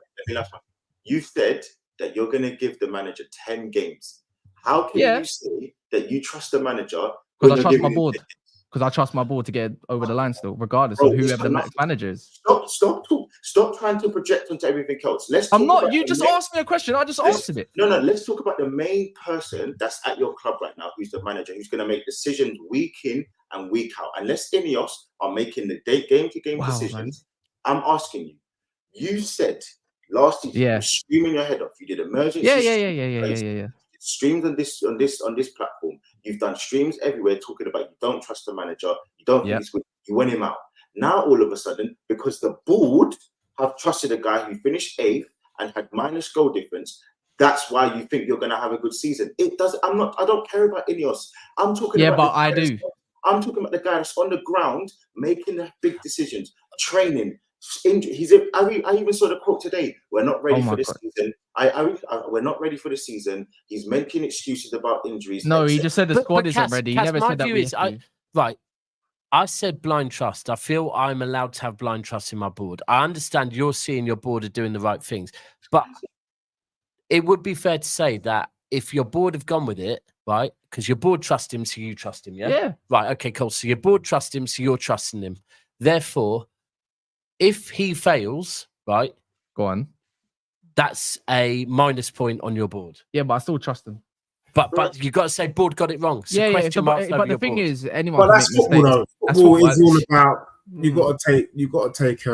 You said that you're going to give the manager 10 games. How can you say that you trust the manager? Because I trust my board. Because I trust my board to get over the line still, regardless of whoever the next manager is. Stop trying to project onto everything else. I'm not. You just asked me a question. I just answered it. No. Let's talk about the main person that's at your club right now, who's the manager, who's going to make decisions week in and week out. Unless Ineos are making the game-to-game decisions, man. I'm asking you. You said last season, you were streaming your head off. You did emergency. Yeah. Streams on this platform. You've done streams everywhere talking about you don't trust the manager. You don't think it's good. You want him out. Now all of a sudden, because the board have trusted a guy who finished 8th and had minus goal difference, that's why you think you're going to have a good season. It does. I don't care about Ineos. I'm talking. Yeah, but I do. I'm talking about the guy that's on the ground making the big decisions, training. I even saw the quote today. We're not ready for this season. We're not ready for the season. He's making excuses about injuries. No, he just said the squad isn't ready. He never said that. I said blind trust. I feel I'm allowed to have blind trust in my board. I understand you're seeing your board are doing the right things, but it would be fair to say that if your board have gone with it, right? Because your board trust him, so you trust him, yeah? Yeah. Right. Okay. Cool. So your board trust him, so you're trusting him. Therefore, if he fails, right? Go on. That's a minus point on your board. Yeah, but I still trust him. But you got to say board got it wrong. So but the thing is, anyone can make football, mistakes. Football is all about you got to take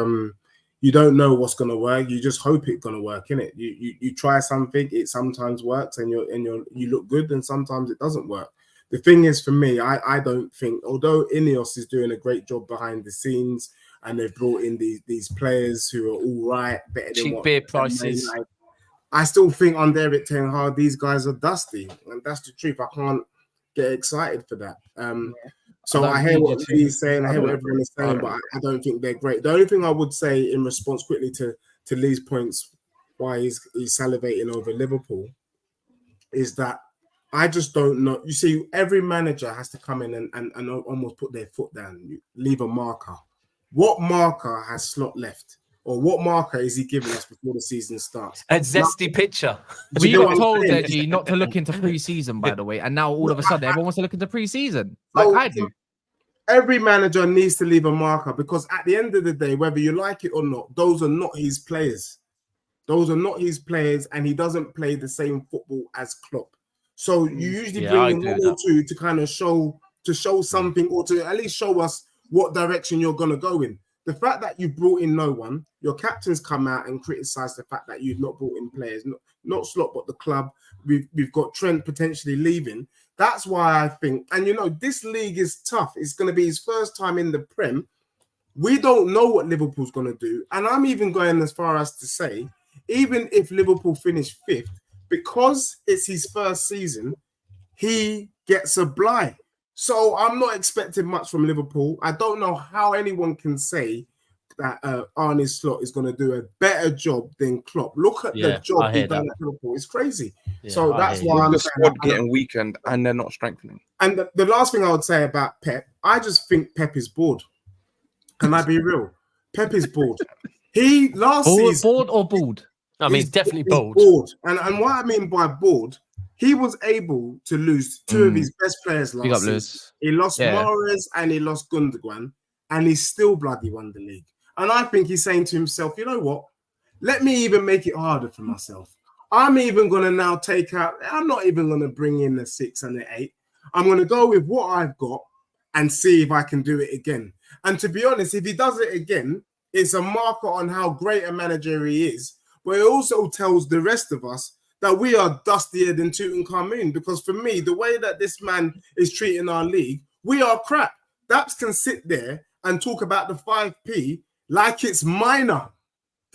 you don't know what's gonna work. You just hope it's gonna work, innit? You try something, it sometimes works, and you look good, and sometimes it doesn't work. The thing is, for me, I don't think, although Ineos is doing a great job behind the scenes. And they've brought in these players who are all right, better than cheap beer prices. I still think on there at Ten Hag, these guys are dusty, and that's the truth. I can't get excited for that. So I hear what Lee's saying. I hear what everyone is saying, but I don't think they're great. The only thing I would say in response quickly to Lee's points, why he's salivating over Liverpool, is that I just don't know. You see, every manager has to come in and almost put their foot down, leave a marker. What marker has Slot left? Or what marker is he giving us before the season starts? A zesty picture. We got told, Deji, not to look into pre-season, by the way, and now all of a sudden everyone wants to look into pre-season, like I do. Every manager needs to leave a marker, because at the end of the day, whether you like it or not, those are not his players. Those are not his players, and he doesn't play the same football as Klopp. So you usually bring in one or two to kind of show something, or to at least show us what direction you're going to go in. The fact that you brought in no one, your captain's come out and criticised the fact that you've not brought in players, not Slot, but the club. We've got Trent potentially leaving. That's why I think, and you know, this league is tough. It's going to be his first time in the Prem. We don't know what Liverpool's going to do. And I'm even going as far as to say, even if Liverpool finish 5th, because it's his first season, he gets a bye. So I'm not expecting much from Liverpool. I don't know how anyone can say that Arne Slot is going to do a better job than Klopp. Look at the job he's done at Liverpool. It's crazy. Yeah, so that's why I'm the squad getting weakened and they're not strengthening. And the last thing I would say about Pep, I just think Pep is bored. Can I be real? Pep is bored. He season, bored or bored? I mean, definitely bored. Bored. And what I mean by bored, he was able to lose 2 of his best players last season. He lost Mahrez and he lost Gundogan, and he still bloody won the league. And I think he's saying to himself, you know what? Let me even make it harder for myself. I'm even going to now take out, I'm not even going to bring in the 6 and the 8. I'm going to go with what I've got and see if I can do it again. And to be honest, if he does it again, it's a marker on how great a manager he is. But it also tells the rest of us that we are dustier than Tutankhamun, because for me, the way that this man is treating our league, we are crap. Daps can sit there and talk about the 5p like it's minor.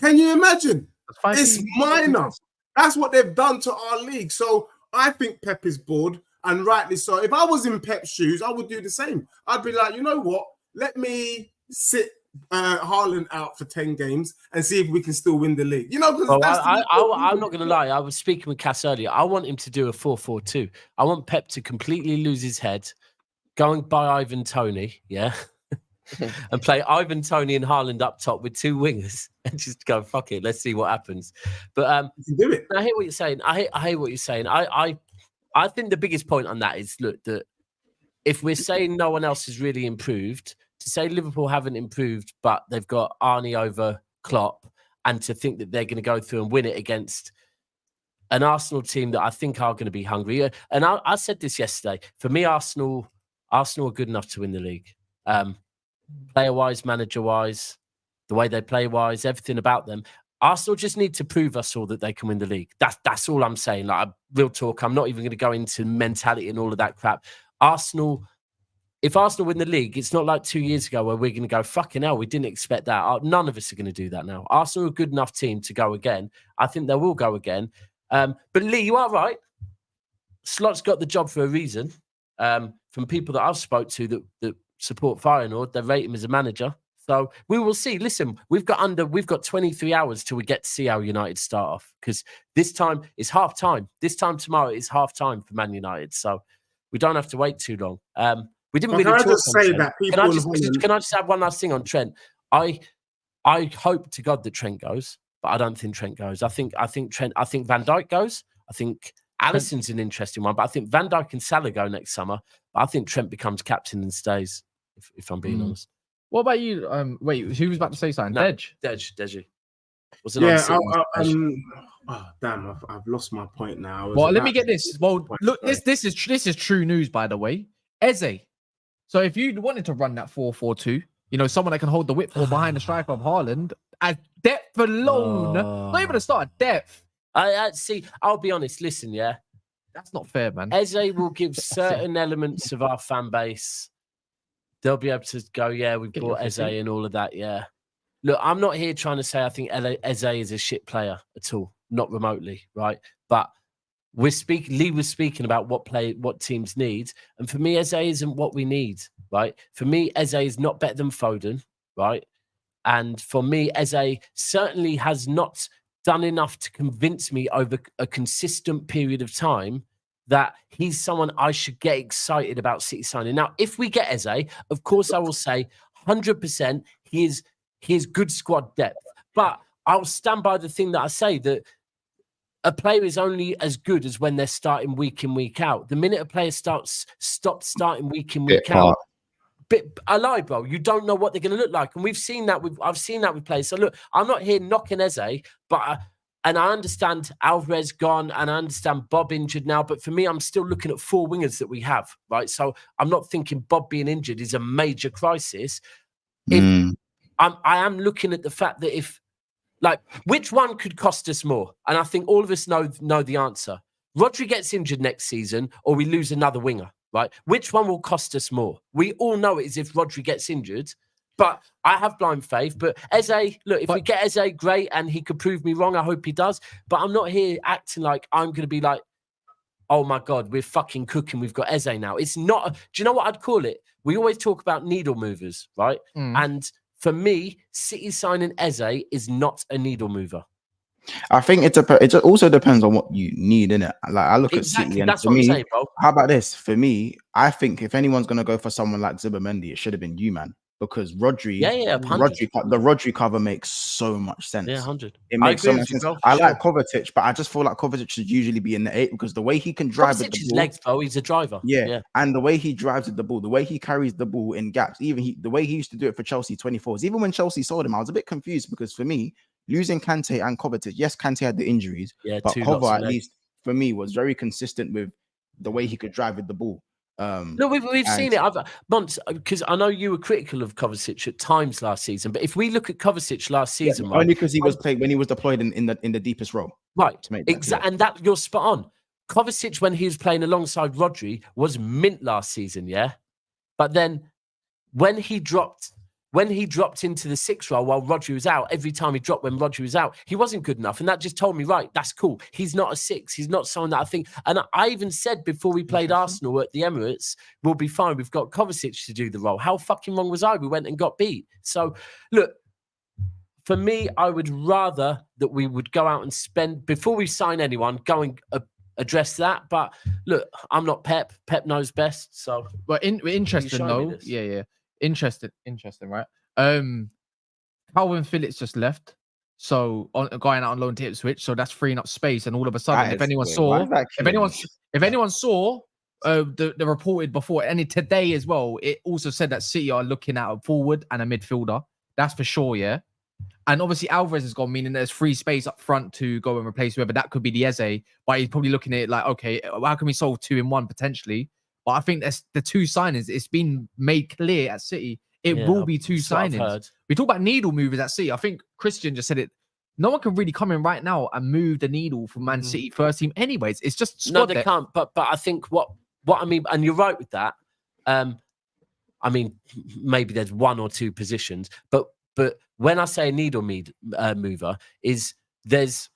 Can you imagine? It's minor. That's what they've done to our league. So I think Pep is bored, and rightly so. If I was in Pep's shoes, I would do the same. I'd be like, you know what? Let me sit Haaland out for 10 games and see if we can still win the league. You know, because I'm not going to lie. I was speaking with Cass earlier. I want him to do a 4-4-2. I want Pep to completely lose his head, going by Ivan Toney, and play Ivan Toney and Haaland up top with 2 wingers and just go, fuck it, let's see what happens. But you can do it. I hear what you're saying. I hear what you're saying. I think the biggest point on that is, look, that if we're saying no one else has really improved, to say Liverpool haven't improved, but they've got Arnie over Klopp, and to think that they're going to go through and win it against an Arsenal team that I think are going to be hungry. And I said this yesterday. For me, Arsenal are good enough to win the league. Player-wise, manager-wise, the way they play-wise, everything about them. Arsenal just need to prove us all that they can win the league. That's all I'm saying. Like, real talk. I'm not even going to go into mentality and all of that crap. If Arsenal win the league, it's not like 2 years ago where we're going to go, fucking hell, we didn't expect that. None of us are going to do that now. Arsenal are a good enough team to go again. I think they will go again. But Lee, you are right. Slot's got the job for a reason. From people that I've spoke to that support Feyenoord, they rate him as a manager. So we will see. Listen, we've got 23 hours till we get to see how United start off, because this time is half time. This time tomorrow is half time for Man United. So we don't have to wait too long. We didn't really talk on Trent. Can I just add one last thing on Trent? I hope to God that Trent goes, but I don't think Trent goes. I think Van Dijk goes. I think Alisson's an interesting one, but I think Van Dijk and Salah go next summer. But I think Trent becomes captain and stays, if I'm being honest. What about you? Wait, who was about to say something? No, Deji. Damn, I've lost my point now. Well, let me get this. Well, look, this is true news, by the way. EZE. So if you wanted to run that 4-4-2, you know, someone that can hold the width or behind the striker of Haaland, at depth alone, not even a start, depth. I see. I'll be honest. Listen, that's not fair, man. EZE will give certain elements of our fan base. They'll be able to go, we've bought EZE and all of that. Yeah. Look, I'm not here trying to say I think EZE is a shit player at all, not remotely, right? But Lee was speaking about what teams need, and for me, EZE isn't what we need. right? For me, Eze is not better than Foden, right? And for me, Eze certainly has not done enough to convince me over a consistent period of time that he's someone I should get excited about City signing. Now, if we get Eze, of course, I will say 100% he is good squad depth. But I'll stand by the thing that I say, that a player is only as good as when they're starting week in, week out. The minute a player stops starting week in, week out, I lie, bro. You don't know what they're going to look like, and we've seen that. I've seen that with players. So look, I'm not here knocking Eze, but and I understand Alvarez gone, and I understand Bob injured now. But for me, I'm still looking at 4 wingers that we have, right? So I'm not thinking Bob being injured is a major crisis. If I am looking at the fact that which one could cost us more, and I think all of us know the answer. Rodri gets injured next season, or we lose another winger. Right? Which one will cost us more? We all know it is if Rodri gets injured, but I have blind faith. But Eze, look, if we get Eze, great, and he could prove me wrong. I hope he does. But I'm not here acting like I'm going to be like, oh my God, we're fucking cooking. We've got Eze now. It's not. Do you know what I'd call it? We always talk about needle movers, right? And for me, City signing Eze is not a needle mover. I think it also depends on what you need, innit? Like I look at City, and that's for what me, I'm saying, bro. How about this? For me, I think if anyone's gonna go for someone like Zubimendi, it should have been you, man. Because Rodri, the Rodri cover makes so much sense. Yeah, 100. It makes so much sense. I like Kovacic, but I just feel like Kovacic should usually be in the 8 because the way he can drive with the ball, legs, bro. He's a driver. Yeah, and the way he drives with the ball, the way he carries the ball in gaps, the way he used to do it for Chelsea 24s. Even when Chelsea sold him, I was a bit confused because for me, losing Kante and Kovacic, yes, Kante had the injuries, but Kova at least for me was very consistent with the way he could drive with the ball. No, we've seen it. Months, because I know you were critical of Kovacic at times last season, but if we look at Kovacic last season, only because he was playing when he was deployed in the deepest role, right? Exactly, and that you're spot on. Kovacic, when he was playing alongside Rodri, was mint last season, yeah. But then when he dropped into the 6 role while Rodri was out, every time he dropped when Rodri was out, he wasn't good enough. And that just told me, right, that's cool. He's not a 6. He's not someone that I think. And I even said before we played Arsenal at the Emirates, we'll be fine. We've got Kovacic to do the role. How fucking wrong was I? We went and got beat. So, look, for me, I would rather that we would go out and spend, before we sign anyone, go and address that. But look, I'm not Pep. Pep knows best. So, but interesting though. Yeah. Interesting, right? Calvin Phillips just left, so going out on loan to Ipswich, so that's freeing up space. And all of a sudden, if anyone saw the reported before, and today as well, it also said that City are looking at a forward and a midfielder. That's for sure, yeah. And obviously Alvarez has gone, meaning there's free space up front to go and replace whoever. That could be the Eze, but he's probably looking at it like, okay, how can we solve 2 in 1 potentially? But I think that's the 2 signings. It's been made clear at City. It will be 2 signings. We talk about needle movers at City. I think Christian just said it. No one can really come in right now and move the needle from Man City first team. Anyways, it's just no, they can't. But I think what I mean, and you're right with that. I mean, maybe there's 1 or 2 positions, but when I say a needle mover, is there's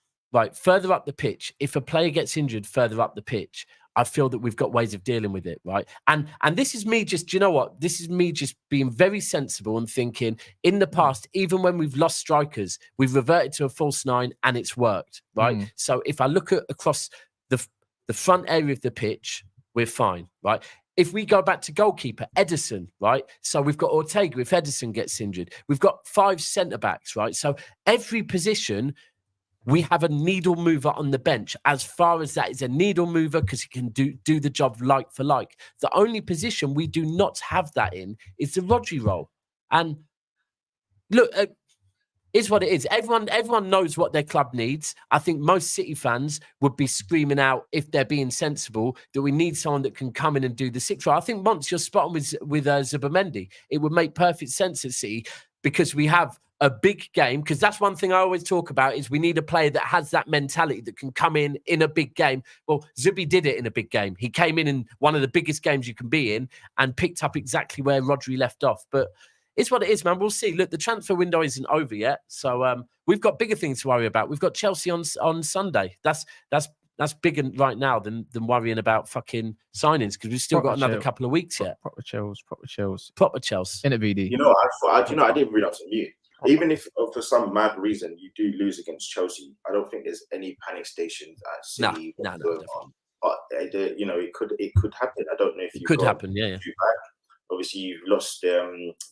further up the pitch. If a player gets injured further up the pitch, I feel that we've got ways of dealing with it, right? And this is me just, do you know what? This is me just being very sensible and thinking in the past, even when we've lost strikers, we've reverted to a false 9 and it's worked, right? So if I look at across the front area of the pitch, we're fine, right? If we go back to goalkeeper, Ederson, right? So we've got Ortega if Ederson gets injured. We've got 5 centre-backs, right? So every position, we have a needle mover on the bench. As far as that is a needle mover, because he can do the job like for like. The only position we do not have that in is the Rodri role. And look, is what it is. Everyone knows what their club needs. I think most City fans would be screaming out, if they're being sensible, that we need someone that can come in and do the 6 role. I think once you're spot on with Zubimendi, it would make perfect sense at City because we have a big game, because that's one thing I always talk about is we need a player that has that mentality that can come in a big game. Well, Zubi did it in a big game. He came in one of the biggest games you can be in and picked up exactly where Rodri left off. But it's what it is, man. We'll see. Look, the transfer window isn't over yet. So we've got bigger things to worry about. We've got Chelsea on Sunday. That's That's bigger right now than worrying about fucking signings because we've still got another couple of weeks yet. Proper chills. Proper Chelsea. In a VD. You know, I didn't read out to you. Even if for some mad reason you do lose against Chelsea, I don't think there's any panic stations at City. No, definitely. But you know, it could happen. I don't know if it could happen. Yeah. Obviously, you've lost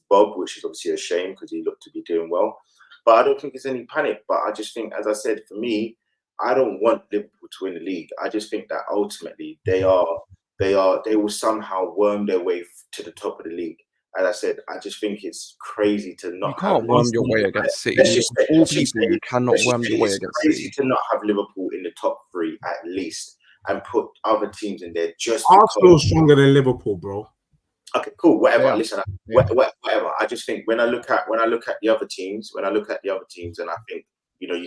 Bob, which is obviously a shame because he looked to be doing well. But I don't think there's any panic. But I just think, as I said, for me, I don't want Liverpool to win the league. I just think that ultimately they will somehow worm their way to the top of the league. As I said, I just think it's crazy to not. You can't worm your way against City. You cannot worm your way against City. It's crazy to not have Liverpool in the top 3 at least and put other teams in there just. Arsenal's stronger than Liverpool, bro. Okay, cool. Whatever. Yeah. Listen, Yeah. whatever. I just think when I look at the other teams, and I think, you know,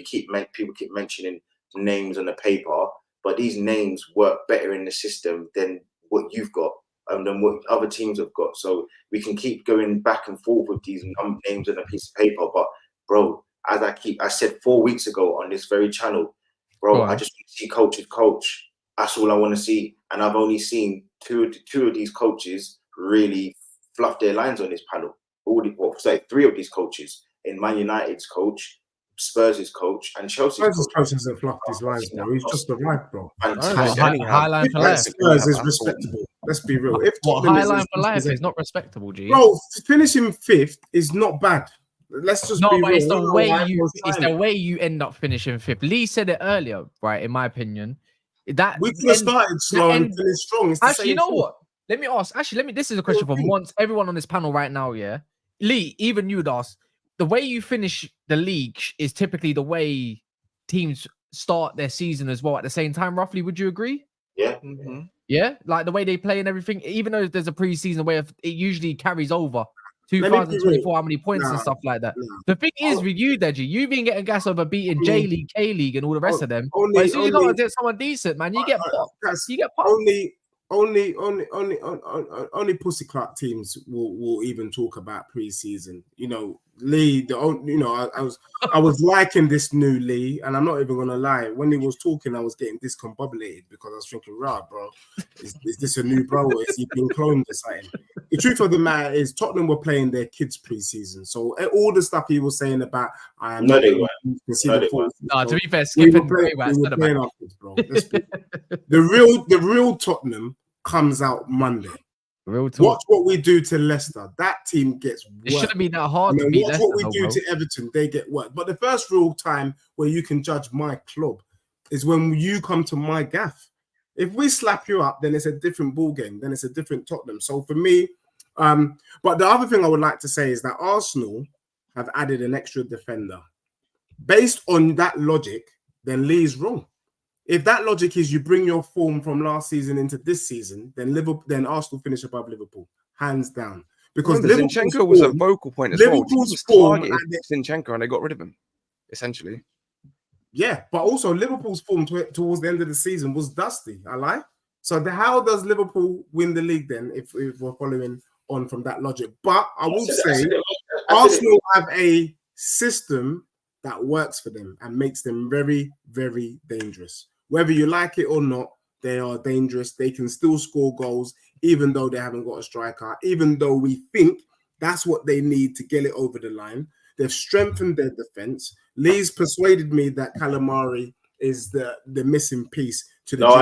people keep mentioning names on the paper, but these names work better in the system than what you've got and than what other teams have got. So we can keep going back and forth with these names on a piece of paper. But bro, as I said 4 weeks ago on this very channel, bro, I just want to see coaches coach. That's all I want to see. And I've only seen two of these coaches really fluff their lines on this panel. Three of these coaches: in Man United's coach, Spurs' coach, and Chelsea's coach hasn't fluffed his lines, bro. He's just arrived, bro. Fantastic. High line for life. Spurs is respectable. Let's be real. If High line for life is not respectable, G. Bro, finishing 5th is not bad. Let's just be real. It's the way you end up finishing 5th. Lee said it earlier, right? In my opinion, that we could have started slow and finished strong. Actually, you know what? Let me ask. Actually, this is a question from everyone on this panel right now. Yeah, Lee, even you'd ask. The way you finish the league is typically the way teams start their season as well at the same time, roughly. Would you agree? Yeah. Mm-hmm. Yeah, like the way they play and everything. Even though there's a preseason way of it usually carries over 2024, how many points and stuff like that. The thing is with you, Deji, you've been getting gas over beating J League, K League, and all the rest of them. But as soon as you go and get someone decent, man, you get popped. You get popped. Only pussy clock teams will even talk about preseason. You know, Lee. I was liking this new Lee, and I'm not even gonna lie. When he was talking, I was getting discombobulated because I was thinking, "Rah, bro, is this a new bro? Or is he being cloned or something?" The truth of the matter is, Tottenham were playing their kids preseason, so all the stuff he was saying about I am no, they weren't. No, to be fair, skipping bro. The real Tottenham comes out Monday. Real talk. Watch what we do to Leicester. That team gets worked. It shouldn't be that hard to beat Watch Leicester. What we do to Everton, they get worked. But the first real time where you can judge my club is when you come to my gaff. If we slap you up, then it's a different ball game. Then it's a different Tottenham. So for me, but the other thing I would like to say is that Arsenal have added an extra defender. Based on that logic, then Lee's wrong. If that logic is you bring your form from last season into this season, then Arsenal finish above Liverpool, hands down. Because Zinchenko was a vocal point as well. Liverpool's form Zinchenko, and they got rid of him, essentially. Yeah, but also Liverpool's form towards the end of the season was dusty. I lie. So how does Liverpool win the league then? If we're following on from that logic, but I will say Arsenal have a system that works for them and makes them very, very dangerous. Whether you like it or not, they are dangerous. They can still score goals, even though they haven't got a striker, even though we think that's what they need to get it over the line. They've strengthened their defense. Lee's persuaded me that Calamari is the missing piece to the No,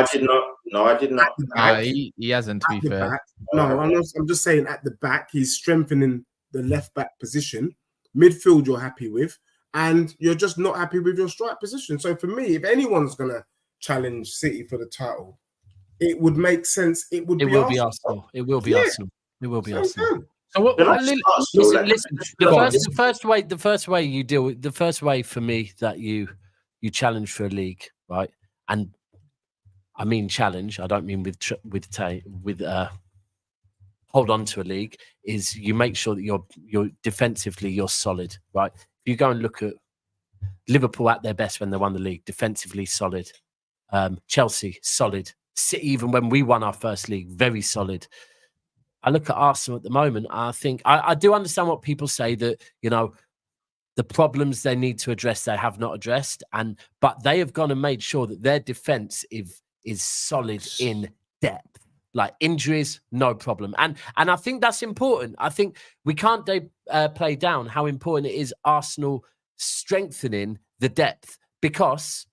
I did not. He hasn't, to be fair. No, I'm just saying at the back, he's strengthening the left back position. Midfield, you're happy with, and you're just not happy with your strike position. So for me, if anyone's going to challenge City for the title, it would make sense. It will be Arsenal. It will be Arsenal. It will be Arsenal. So what? Listen. The first way for me that you challenge for a league, right? And I mean challenge. I don't mean with hold on to a league. Is you make sure that you're defensively you're solid, right? If you go and look at Liverpool at their best when they won the league, defensively solid. Chelsea solid. City, even when we won our first league, very solid. I look at Arsenal at the moment. I think I do understand what people say that, you know, the problems they need to address, they have not addressed. But they have gone and made sure that their defense is solid in depth. Like injuries, no problem. And I think that's important. I think we can't play down how important it is Arsenal strengthening the depth, because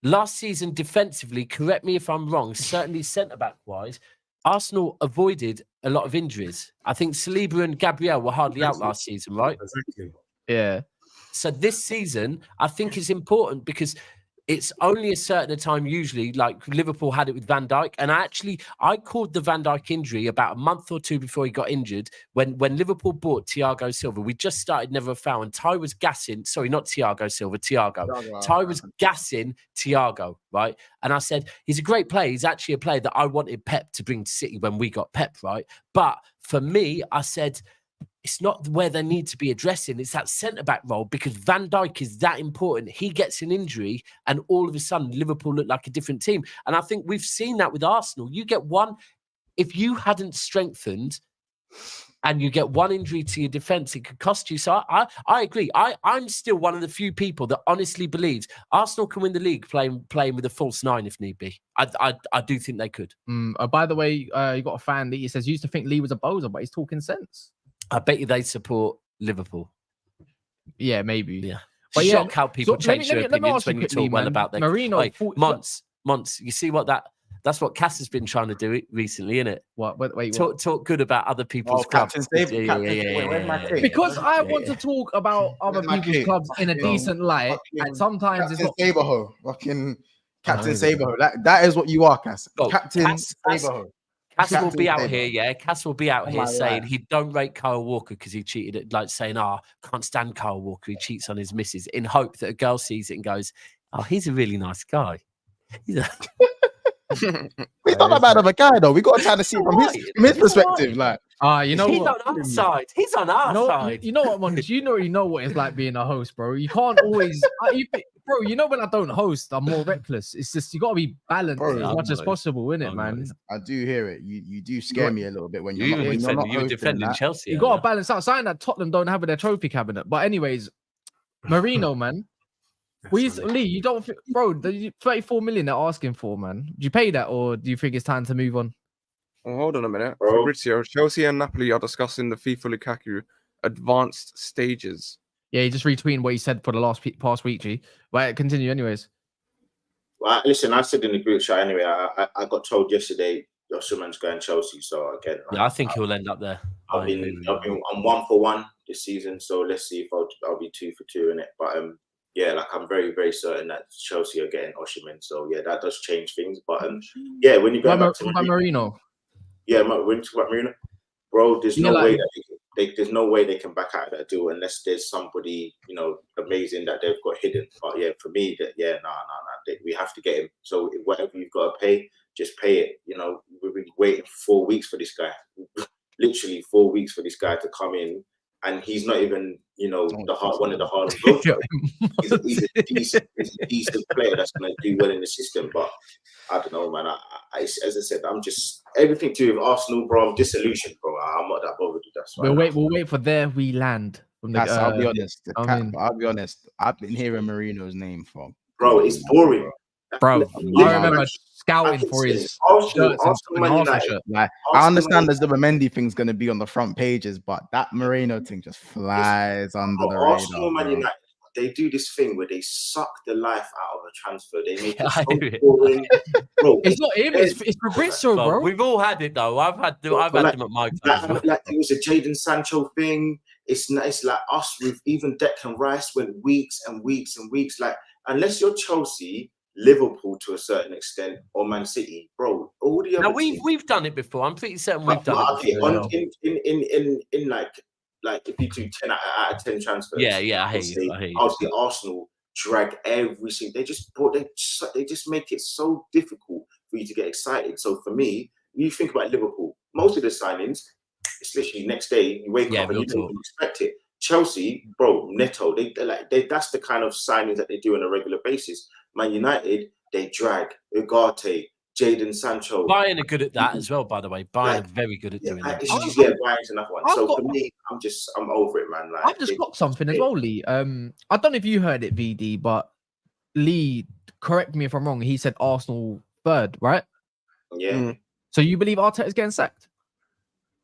last season defensively, correct me if I'm wrong, certainly centre-back wise, Arsenal avoided a lot of injuries. I think Saliba and Gabriel were hardly out last season, right? Exactly. Yeah. So this season, I think is important because it's only a certain time usually, like Liverpool had it with Vdyk. And I called the Vdyk injury about a month or two before he got injured. When Liverpool bought Thiago Silva, we just started Never a Foul, and Ty was gassing. Sorry, not Thiago Silva, Thiago. Ty was gassing Thiago, right? And I said, he's a great player. He's actually a player that I wanted Pep to bring to City when we got Pep, right? But for me, I said, it's not where they need to be addressing. It's that centre-back role, because Van Dijk is that important. He gets an injury and all of a sudden Liverpool look like a different team. And I think we've seen that with Arsenal. You get one, if you hadn't strengthened and you get one injury to your defence, it could cost you. So I agree. I'm still one of the few people that honestly believes Arsenal can win the league playing with a false nine if need be. I do think they could. By the way, you got a fan that he says, used to think Lee was a bozo, but he's talking sense. I bet you they support Liverpool. Yeah, maybe. Yeah. But shock how people change their opinions when you quickly, talk well about them. Merino, Months. You see what that's what Cass has been trying to do recently, isn't it? What? Wait, talk good about other people's clubs. Because I want to talk about other people's clubs in a decent light, and sometimes it's not. Saberho, fucking Captain Saberho. That is what you are, Cass. Captain Saberho. Cass will be out here, yeah. Cass will be out here saying he don't rate Kyle Walker because he cheated at, like saying, can't stand Kyle Walker. He cheats on his missus, in hope that a girl sees it and goes, oh, he's a really nice guy. He's not that bad of a guy, though. We got to try to see from his perspective. Like, you know he's what? on our side. He's on our side. You know what, Monks? You know what it's like being a host, bro. You can't always, bro. You know when I don't host, I'm more reckless. It's just you got to be balanced as much as possible, innit, man? I do hear it. You do scare me a little bit when you're not defending Chelsea. You got to balance out. Something that Tottenham don't have in their trophy cabinet. But anyways, Merino, man. Lee, you don't, bro. The 34 million they're asking for, man. Do you pay that, or do you think it's time to move on? Oh, hold on a minute. Fabrizio, Chelsea and Napoli are discussing the FIFA Lukaku advanced stages. Yeah, he just retweeted what he said for the past week, G. But continue, anyways. Well, listen, I said in the group chat anyway. I got told yesterday Osman's going Chelsea, so again, yeah, I think he'll end up there. I'm 1 for 1 this season, so let's see if I'll be 2 for 2 in it. But yeah, like I'm very, very certain that Chelsea are getting Osimhen. So yeah, that does change things. But yeah, when you go back to Merino, yeah, when you talk about Merino, bro, there's no way that there's no way they can back out of that deal unless there's somebody amazing that they've got hidden. But yeah, for me, we have to get him. So whatever you've got to pay, just pay it. We've been waiting 4 weeks for this guy, literally 4 weeks for this guy to come in. And he's not even, one of the hardest goals. He's a decent player that's going to do well in the system. But I don't know, man. As I said, I'm just everything to do with Arsenal, bro. I'm disillusioned, bro. I'm not that bothered with that. We'll wait for there we land. I'll be honest. I'll be honest. I've been hearing Merino's name from. Bro, it's boring. Bro, I remember scouting for his shirts and Arsenal shirt. Like, I understand there's the Mendy thing's going to be on the front pages, but that Merino thing just flies under the radar. Arsenal, Man United, they do this thing where they suck the life out of a transfer. They make it so boring. Bro, it's not him. It's Fabrizio, bro. We've all had it though. I've had them at my time. Like it was a Jadon Sancho thing. It's like us with even Declan Rice went weeks and weeks and weeks. Like unless you're Chelsea, Liverpool to a certain extent, or Man City, bro. All the other we've done it before. I'm pretty certain we've done it before. In like if you do 10 out of 10 transfers, yeah, I hear you. Obviously, Arsenal drag every single. They just make it so difficult for you to get excited. So for me, you think about Liverpool. Most of the signings, it's literally next day you wake up and you don't even expect it. Chelsea, bro, Neto, they that's the kind of signings that they do on a regular basis. Man United, they drag Ugarte, Jadon Sancho. Bayern are good at that as well, by the way. Bayern Like, are very good at doing that. It's just, Bayern's another one. I've So got- for me, I'm over it, man. Like, I've just got something as well, Lee. I don't know if you heard it, VD, but Lee, correct me if I'm wrong. He said Arsenal third, right? Yeah. So you believe Arteta's getting sacked?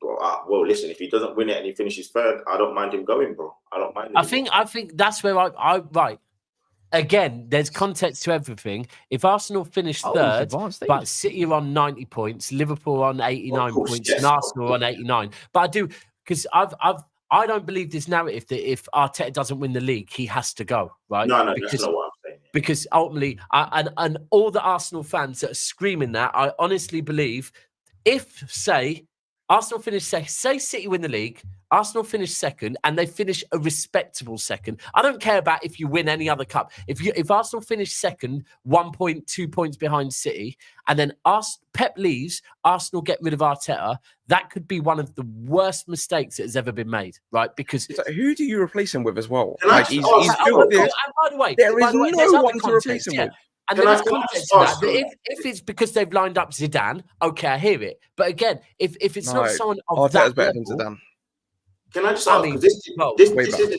Well, listen, if he doesn't win it and he finishes third, I don't mind him going, bro. I don't mind him. I think that's where I right. Again, there's context to everything. If Arsenal finish third, but City are on 90 points, Liverpool on 89 points, and Arsenal on 89. But I do, because I don't believe this narrative that if Arteta doesn't win the league, he has to go, right? No, that's not what I'm saying. Because ultimately, and all the Arsenal fans that are screaming that, I honestly believe if, say, Arsenal finish second, say City win the league, Arsenal finish second, and they finish a respectable second. I don't care about if you win any other cup. If Arsenal finish second, 1 point, 2 points behind City, and then Pep leaves, Arsenal get rid of Arteta, that could be one of the worst mistakes that has ever been made, right? Because who do you replace him with as well? Like he's and by the way, there is no one to replace him with. And then there's context to that. If it's because they've lined up Zidane, okay, I hear it. But again, if it's not someone of that better level, than Zidane. Can I just ask? This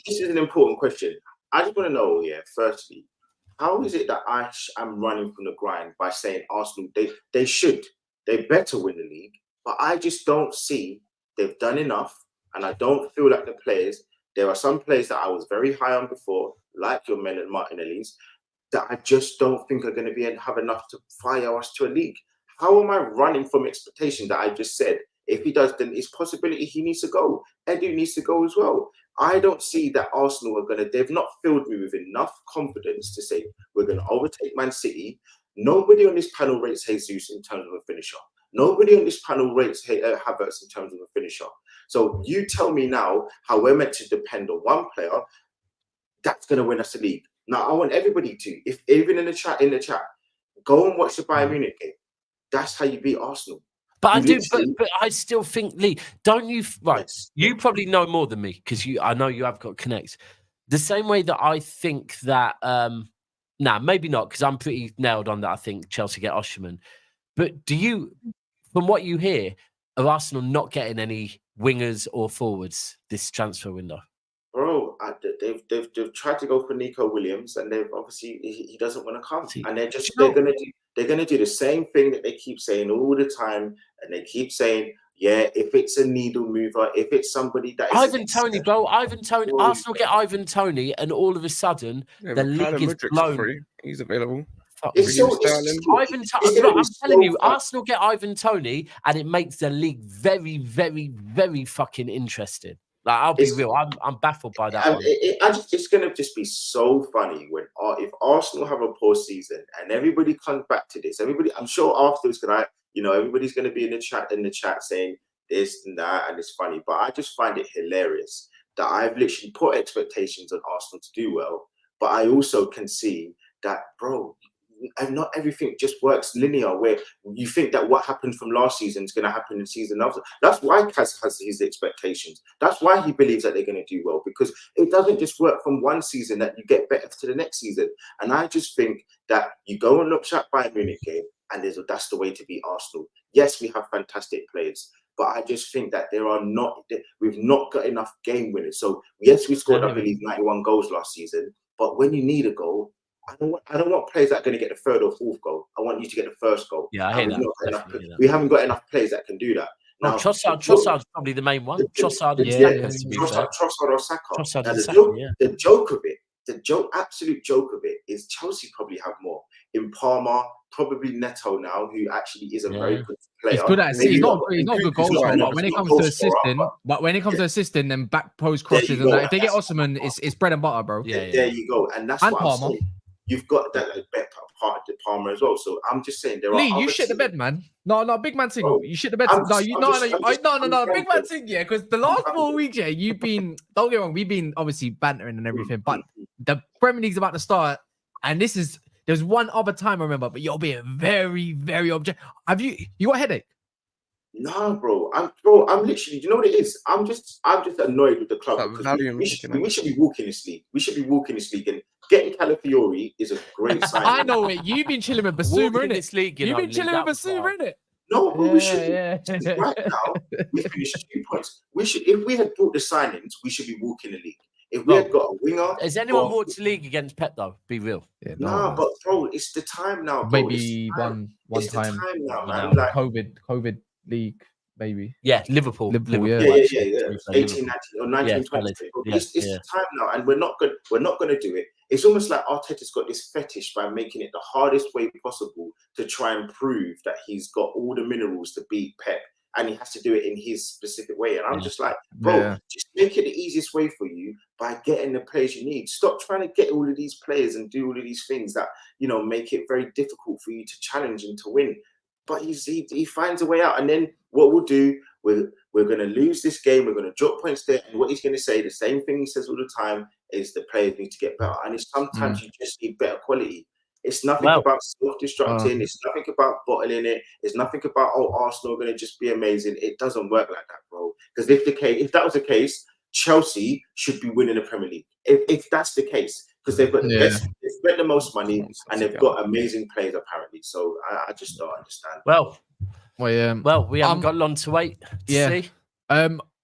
is an important question. I just want to know, firstly, how is it that I am running from the grind by saying Arsenal, they better win the league, but I just don't see they've done enough, and I don't feel like the players, there are some players that I was very high on before, like your men and Martinelli's, that I just don't think are going to have enough to fire us to a league. How am I running from expectation that I just said, if he does, then it's possibility he needs to go. Edu needs to go as well. I don't see that Arsenal are they've not filled me with enough confidence to say, we're going to overtake Man City. Nobody on this panel rates Jesus in terms of a finisher. Nobody on this panel rates Havertz in terms of a finisher. So you tell me now how we're meant to depend on one player that's going to win us the league. Now, I want everybody to, if even in the chat, go and watch the Bayern Munich game. That's how you beat Arsenal. But but I still think, Lee, don't you? Right, yes. You probably know more than me because I know you have got connects. The same way that I think that, maybe not, because I'm pretty nailed on that. I think Chelsea get Osimhen. But do you, from what you hear, are Arsenal not getting any wingers or forwards this transfer window? Bro, they've tried to go for Nico Williams, and they've obviously he doesn't want to come, and they're gonna do the same thing that they keep saying all the time, and they keep saying, if it's a needle mover, if it's somebody that is Ivan Toney, bro, Arsenal get Ivan Toney, and all of a sudden the league is blown. Free. He's available. I'm telling you, Arsenal get Ivan Toney, and it makes the league very, very, very fucking interesting. Like, I'll be real. I'm baffled by that one. It's going to just be so funny when if Arsenal have a poor season and everybody comes back to this. I'm sure afterwards, everybody's going to be in the chat saying this and that, and it's funny. But I just find it hilarious that I've literally put expectations on Arsenal to do well, but I also can see that, bro, and not everything just works linear, where you think that what happened from last season is going to happen in season after. That's why Kaz has his expectations. That's why he believes that they're going to do well, because it doesn't just work from one season that you get better to the next season. And I just think that you go and look at Bayern Munich game, and that's the way to beat Arsenal. Yes, we have fantastic players, but I just think that we've not got enough game winners. So yes, we scored, I believe, 91 goals last season, but when you need a goal, I don't want players that are going to get the third or fourth goal. I want you to get the first goal. Yeah, I hear that. We haven't got enough players that can do that. Now, Trossard's probably the main one. Trossard or Saka. The joke of it, absolute joke of it, is Chelsea probably have more. In Palmer, probably Neto now, who actually is a very good player. He's good at he's not a good goal scorer, but when it comes to assisting, then back post crosses and that, if they get Osimhen, it's bread and butter, bro. There you go, and that's what I'm saying. You've got that part of the Palmer as well. So I'm just saying Lee, you shit the bed, man. No, big man thing. Bro, you shit the bed. No, big man thing. Yeah, because the last 4 weeks, you've been. Don't get me wrong, we've been obviously bantering and everything, but the Premier League's about to start, and there's one other time I remember, but you're being very, very objective. You got a headache? No, bro. I'm literally. You know what it is? I'm just annoyed with the club That because value we should be walking this league. We should be walking this league, and getting Calafiori is a great sign. I know it. You've been chilling with Basuma, Walking innit? this league, You've been Lee, chilling that with was Basuma, wild. innit? No, but we should. Yeah. Right now, we finished 2 points. We should, if we had brought the signings, we should be walking the league. If we had got a winger, Has anyone walked the league against Pep though? Be real. Yeah, nah, but bro, it's the time now, bro. maybe one It's the time. time now, You man. know. Like, COVID league, maybe. Yeah, Liverpool. Liverpool, yeah. yeah. Liverpool. 18, 19, or 19, Yeah, 20. yeah, It's the time now, and we're not gonna do it. It's almost like Arteta's got this fetish by making it the hardest way possible to try and prove that he's got all the minerals to beat Pep, and he has to do it in his specific way. And I'm just like, bro, just make it the easiest way for you by getting the players you need. Stop trying to get all of these players and do all of these things that, you know, make it very difficult for you to challenge and to win. But he finds a way out. And then what we'll do, we're going to lose this game. We're going to drop points there. And what he's going to say, the same thing he says all the time, is the players need to get better. And it's sometimes you just need better quality. It's nothing about self-destructing. It's nothing about bottling it. It's nothing about, Arsenal are going to just be amazing. It doesn't work like that, bro. Because if that was the case, Chelsea should be winning the Premier League. If that's the case, because they've got the best, they've spent the most money, and they've got amazing players apparently. So I just don't understand. Well, we haven't Um, got long to wait to see.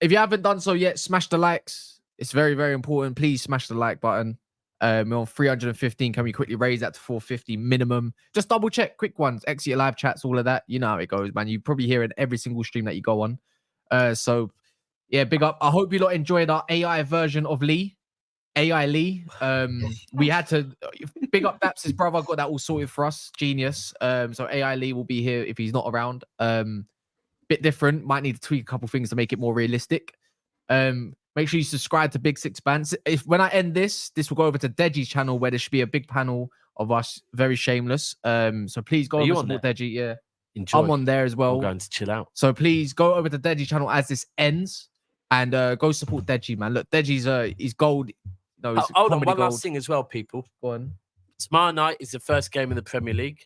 If you haven't done so yet, smash the likes. It's very, very important. Please smash the like button. We're on 315. Can we quickly raise that to 450 minimum? Just double check, quick ones, exit your live chats, all of that. You know how it goes, man. You probably hear it in every single stream that you go on. So yeah, big up. I hope you lot enjoyed our AI version of AI Lee. We had to big up Daps, his brother got that all sorted for us. Genius. So AI Lee will be here if he's not around. Bit different. Might need to tweak a couple things to make it more realistic. Make sure you subscribe to Big Six Bands. If when I end this will go over to Deji's channel where there should be a big panel of us, very shameless. So please go over to support Deji. Yeah, enjoy. I'm on there as well. I'm going to chill out. So please go over to Deji's channel as this ends and go support Deji, man. Look, Deji's he's gold. No, he's hold on, one gold. last thing as well, people. Go on. Tomorrow night is the first game in the Premier League.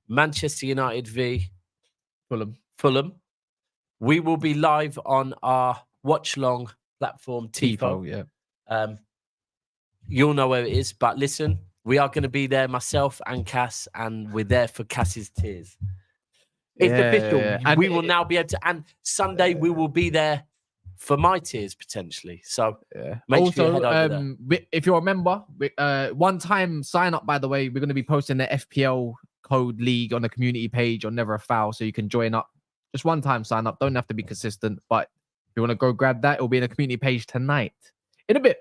Manchester United v Fulham. We will be live on our watch-along platform, TIFO. Yeah. You'll know where it is, but listen, we are going to be there, myself and Cass, and we're there for Cass's tears. It's official. And we will now be able to, and Sunday we will be there for my tears potentially. So make sure you head over there. If you remember, one-time sign up, by the way, we're going to be posting the FPL code league on the community page on Never a Foul, so you can join up. Just one-time sign up. Don't have to be consistent, but if you want to go grab that, it'll be in the community page tonight. In a bit.